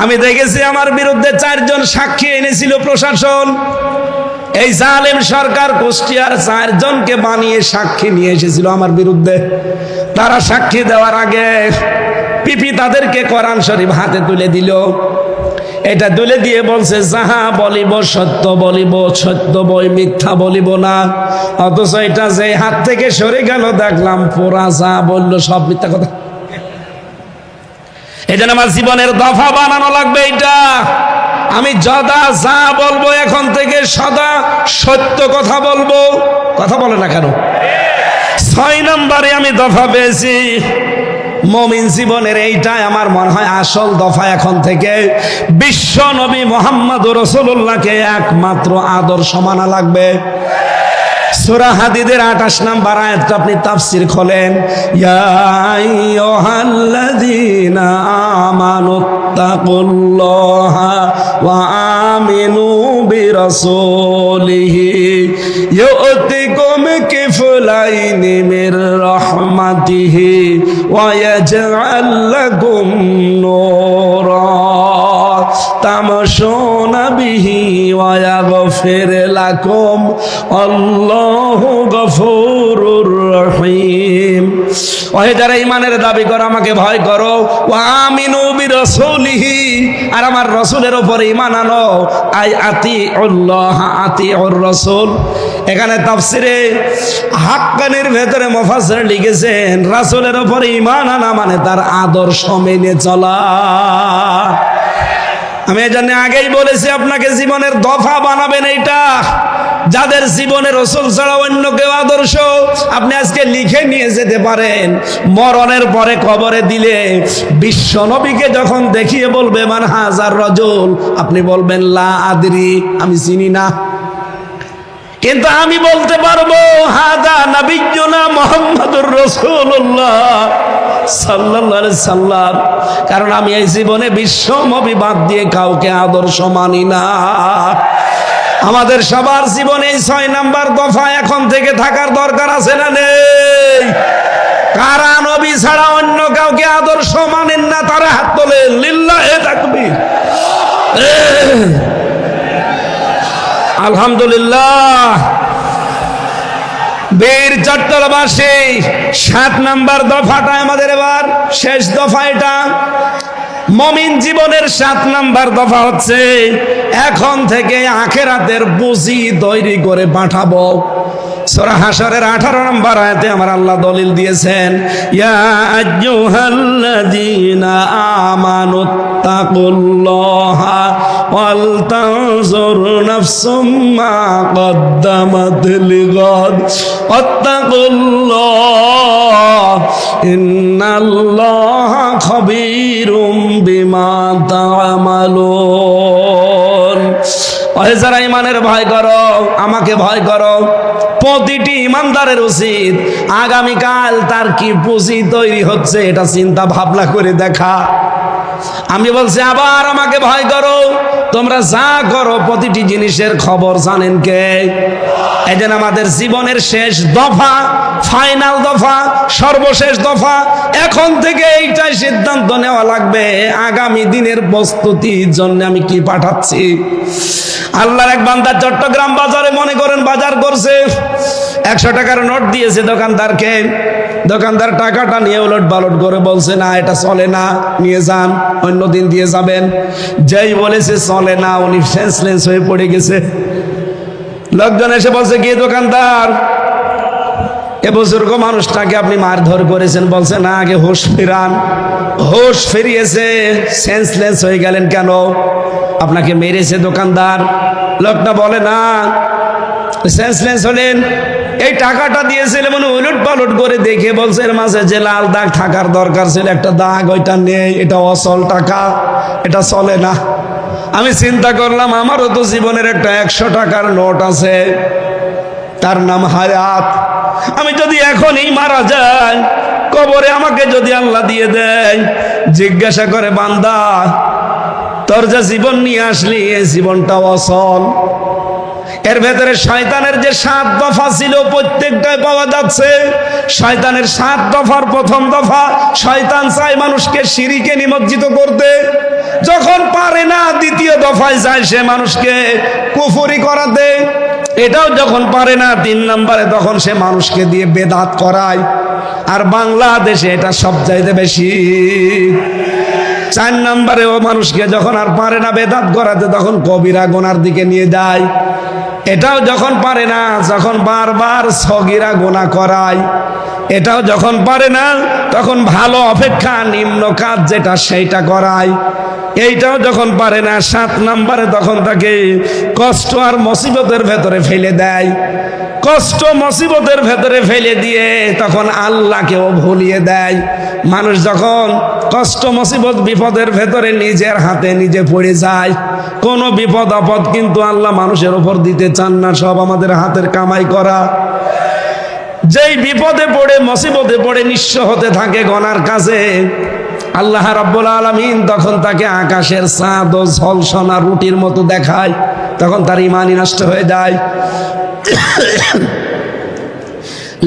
আমি দেখেছি আমার বিরুদ্ধে 4 জন সাক্ষী এনেছিল প্রশাসন। এই জালেম সরকার কুষ্টিয়ার 4 জনকে বানিয়ে সাক্ষী নিয়ে এসেছিল আমার বিরুদ্ধে। তারা সাক্ষী দেওয়ার আগে পিপি তাদেরকে কোরআন শরীফ হাতে তুলে দিল। এটা তুলে দিয়ে বলছে, যাহা বলিব সত্য বলিব, সত্য বই মিথ্যা বলিব না। অথচ এটা যে হাত থেকে সরে গেল দেখলাম পুরা যা বললো সব মিথ্যা কথা। এই জন্য আমার জীবনের দফা বানানো লাগবে এটা। আমি যদা যা বলবো এখন থেকে সদা সত্য কথা বলবো। কথা বলে না কেন? 6 নম্বরে আমি দফা পেয়েছি মুমিন জীবনের, এইটাই আমার মনে হয় আসল দফা। এখন থেকে বিশ্ব নবী মুহাম্মদুর রাসূলুল্লাহকে একমাত্র আদর্শ মানা লাগবে। সূরা হাদীদের 28 নম্বর আয়াতটা আপনি তাফসীর খোলেন, ইয়া আইয়ুহাল্লাযীনা আমানুত্তাকুল্লাহা ওয়া আমিনু বিরাসূলিহি ইউতিকুম কিফলাইনি মির রাহমাতিহি ওয়া ইয়াজআল লাকুম নূরা তামশুনা বিহি ওয়া ইয়াগফির লাকুম আল্লাহু গফুরুর রহিম। ওহে যারা ইমানের দাবি করো আমাকে ভয় করো, ওয়া আমিনু বিরাসূলিহি, আর আমার রাসূলের উপরে ঈমান আনো। আই আতিউল্লাহ আতিউর রাসূল। এখানে তাফসিরে হাক্কানির ভেতরে মুফাসসির লিখেছেন রাসূলের উপরে ঈমান আনা মানে তার আদর্শ মেনে চলা। আমি এজন্য আগেই বলেছি আপনাকে জীবনের দফা বানাবেন এইটা। যাদের জীবনে রাসূল ছাড়া অন্য কেউ আদর্শ, আপনি আজকে লিখে নিয়ে যেতে পারেন। মরণের পরে কবরে দিলে বিশ্ব নবীকে যখন দেখিয়ে বলবে মান হাজার রাজুল, আপনি বলবেন লা আদরি, আমি চিনি না। কিন্তু আমি বলতে পারবো হাদা নবিয়্যুনা মুহাম্মাদুর রাসূলুল্লাহ সাল্লাল্লাহু আলাইহি সাল্লাম, কারণ আমি এই জীবনে বিশ্ব নবী বাদ দিয়ে কাউকে আদর্শ মানি না। আমাদের সবার জীবনে 6 নাম্বার দফা এখন থেকে থাকার দরকার আছে না নেই? কারা নবী ছাড়া অন্য কাউকে আদর্শ মানেন না তারা হাত তোলেন, লিল্লাহি তাকবীর। আলহামদুলিল্লাহ। বীর চট্টলবাসী 7 নাম্বার দফাটা আমাদের এবার শেষ দফা। এটা মুমিন জীবনের 7 নাম্বার দফা হচ্ছে এখন থেকে আখিরাতের পুঁজি তৈরি করে পাঠাবো। সূরা হাশরের 18 নম্বর আয়াতে আমার আল্লাহ দলিল দিয়েছেন, ইয়া আইয়ুহাল্লাযীনা আমানুত্তাকুল্লাহা ওয়াল তানজুর নাফসুম মা কদ্দামাত লিগাদ ওয়াত্তাকুল্লাহ ইন্নাল্লাহা খাবীরুম বিমা তা'মালুন। ওহে যারা ইমানের ভয় করো আমাকে ভয় করো। প্রতিটি ইমানদারের উচিত আগামীকাল তার কি পুঁজি তৈরি হচ্ছে এটা চিন্তা ভাবনা করে দেখা। আমি বলছি আবার আমাকে ভয় করো, তোমরা যা করো প্রতিটি জিনিসের খবর জানেন কে? এই যেন আমাদের জীবনের শেষ দফা, ফাইনাল দফা, সর্বশেষ দফা। এখন থেকে এইটাই সিদ্ধান্ত নেওয়া লাগবে, আগামী দিনের প্রস্তুতির জন্য আমি কি পাঠাচ্ছি। আল্লাহর এক বান্দা চট্টগ্রাম বাজারে মনে করেন বাজার করছে, 100 টাকার নোট দিয়েছে দোকানদারকে। দোকানদার টাকাটা নিয়ে উলট পালট করে বলছে, না এটা চলে না, নিয়ে যান, অন্য দিন দিয়ে যাবেন। যেই বলেছে চলে না, উনি সেন্সলেস হয়ে পড়ে গেছে। লোকজন এসে বলছে, কি দোকানদার, এ বুজুর্গ মানুষটাকে আপনি মারধর করেছেন? বলছে, না, আগে হুঁশ ফিরান। হুঁশ ফিরিয়েছে, সেন্সলেস হয়ে গেলেন কেন? আপনাকে মেরেছে দোকানদার? লোকটা বলে, না, সেন্সলেস হলেন এই টাকাটা দিয়েছিল মানে উলট পালট করে দেখে বলছে, এর মাঝে যে লাল দাগ থাকার দরকার ছিল একটা দাগ, ওইটা নেই, এটা অচল টাকা, এটা চলে না। আমি চিন্তা করলাম, আমারও তো জীবনের একটা 100 টাকার নোট আছে, তার নাম হায়াত। আমি যদি এখনই মারা যাই, কবরে আমাকে যদি আল্লাহ দিয়ে দেয়, জিজ্ঞাসা করে, বান্দা তোর যে জীবন নিয়ে আসলি এই জীবনটা অচল, এর ভেতরে শয়তানের যে 7 দফা ছিল প্রত্যেকটাই পাওয়া যাচ্ছে। শয়তানের 7 দফার প্রথম দফা, শয়তান চায় মানুষকে শিরকে নিমজ্জিত করতে। যখন পারে না, দ্বিতীয় দফায় যায় সে মানুষকে কুফরি করাতে। এটাও যখন পারে না, 3 নম্বরে তখন সে মানুষকে দিয়ে বেদাত করায়। আর বাংলাদেশে এটা সবচাইতে বেশি। 4 নম্বরে ও মানুষকে যখন আর পারে না বেদাত করাতে, তখন কবিরা গুনার দিকে নিয়ে যায়। এটাও যখন পারে না, যখন বারবার সগীরা গুনাহ করায়। এটাও যখন পারে না, তখন ভালো অপেক্ষা নিম্ন কাজ যেটা সেইটা করায়। এইটাও যখন পারে না, 7 নম্বরে তখন তাকে কষ্ট আর মুসিবতের ভেতরে ফেলে দেয়। কষ্ট মুসিবতের ভেতরে ফেলে দিয়ে তখন আল্লাহকেও ভুলিয়ে দেয়। মানুষ যখন কষ্ট মুসিবত বিপদের ভেতরে নিজের হাতে নিজে পড়ে যায়, কোনো বিপদ আপদ কিন্তু আল্লাহ মানুষের উপর দিতে চান না, সব আমাদের হাতের কামাই করা। যেই বিপদে পড়ে মুসিবতে পড়ে নিঃস্ব হতে থাকে গনার কাছে, আল্লাহ রাব্বুল আলামিন তখন তাকে আকাশের চাঁদ ও ঝলসনা রুটির মতো দেখায়। তখন তার ঈমানই নষ্ট হয়ে যায়।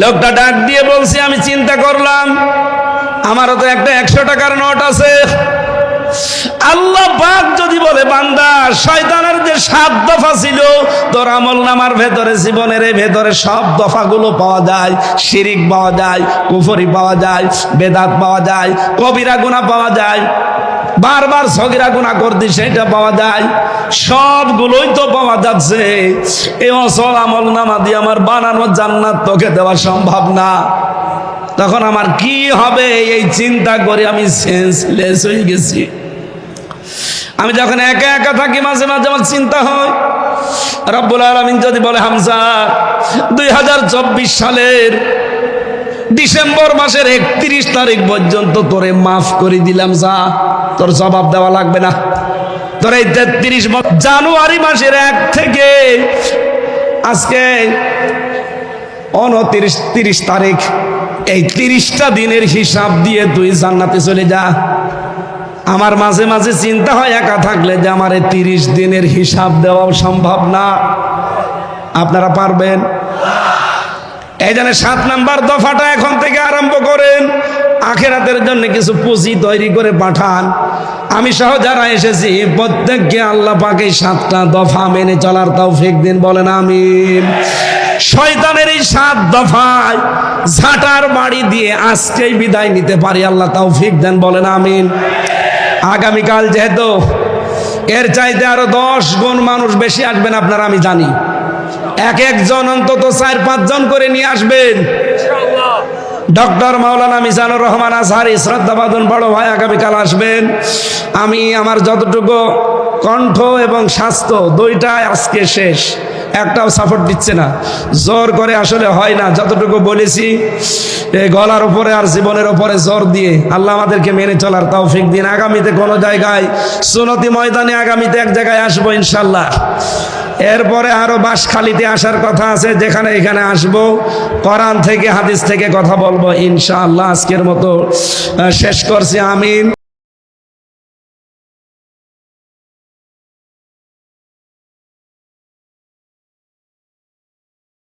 লোকটা ডাক দিয়ে বলছে, আমি চিন্তা করলাম আমারও তো একটা 100 টাকার নোট আছে। আল্লাহ পাক যদি বলে, বান্দা শয়তানের যে 7 দফা ছিল তোর আমলনামার ভেতরে, জীবনের ভেতরে সব দফাগুলো পাওয়া যায়। শিরিক পাওয়া যায়, কুফরি পাওয়া যায়, বেদাত পাওয়া যায়, কবিরা গুনাহ পাওয়া যায়, বারবার সগীরা গুনাহ করতে সেটা পাওয়া যায়। সবগুলোই তো পাওয়া যাচ্ছে। এই অসল আমলনামা দিয়ে আমার বানানো জান্নাত তোকে দেওয়া সম্ভব না। তখন আমার কি হবে এই চিন্তা করে আমি সেন্সলেস হয়ে গেছি। আমি যখন একা একা থাকি, মাঝে মাঝে আমার চিন্তা হয়, রব্বুল আলামিন যদি বলে, হামজা 2024 সালের ডিসেম্বর মাসের 31 তারিখ পর্যন্ত তোরে মাফ করে দিলাম, যা, তোর জবাব দেওয়া লাগবে না। তোর এই 33 জানুয়ারি মাসের 1 থেকে আজকে 29-30 তারিখ, এই 30টা দিনের হিসাব দিয়ে তুই জান্নাতে চলে যা। আমার মাঝে মাঝে চিন্তা হয়, একা থাকলে যে আমার এই 30 দিনের হিসাব দেওয়াও সম্ভব না। আপনারা পারবেন? এই জন্য 7 নম্বর দফাটা এখন থেকে আরম্ভ করেন। আখিরাতের জন্য কিছু পুঁজি তৈরি করে পাঠান। আমি সহ যারা এসেছি প্রত্যেককে আল্লাহ পাক এই 7টা দফা মেনে চলার তৌফিক দিন, বলেন আমিন। শয়তানের এই 7 দফায় ঝাঁটার বাড়ি দিয়ে আজকেই বিদায় নিতে পারি, আল্লাহ তৌফিক দেন, বলেন আমিন। আগামীকাল যেহেতু এর চাইতে আরো 10 গুণ মানুষ বেশি আসবেন আপনারা, আমি জানি। এক একজন অন্তত 4-5 জন করে নিয়ে আসবেন। ডক্টর মাওলানা মিজানুর রহমান আজহারি শ্রদ্ধাভাজন বড় ভাই আগামীকাল আসবেন। আমি আমার যতটুকু কণ্ঠ এবং স্বাস্থ্য দুইটাই আজকে শেষ, একটাও সাপোর্ট দিচ্ছে না, জোর করে আসলে হয় না। যতটুকু বলেছি এই গলার উপরে আর জীবনের উপরে জোর দিয়ে আল্লাহ আমাদেরকে মেনে চলার তৌফিক দিন। আগামীতে কোনো জায়গায় সুন্নতি ময়দানে আগামীতে এক জায়গায় আসবো ইনশাল্লাহ। এরপরে আরো বাঁশখালীতে আসার কথা আছে, যেখানে এখানে আসবো, কোরআন থেকে হাদিস থেকে কথা বলবো ইনশাআল্লাহ। আজকের মতো শেষ করছি, আমিন।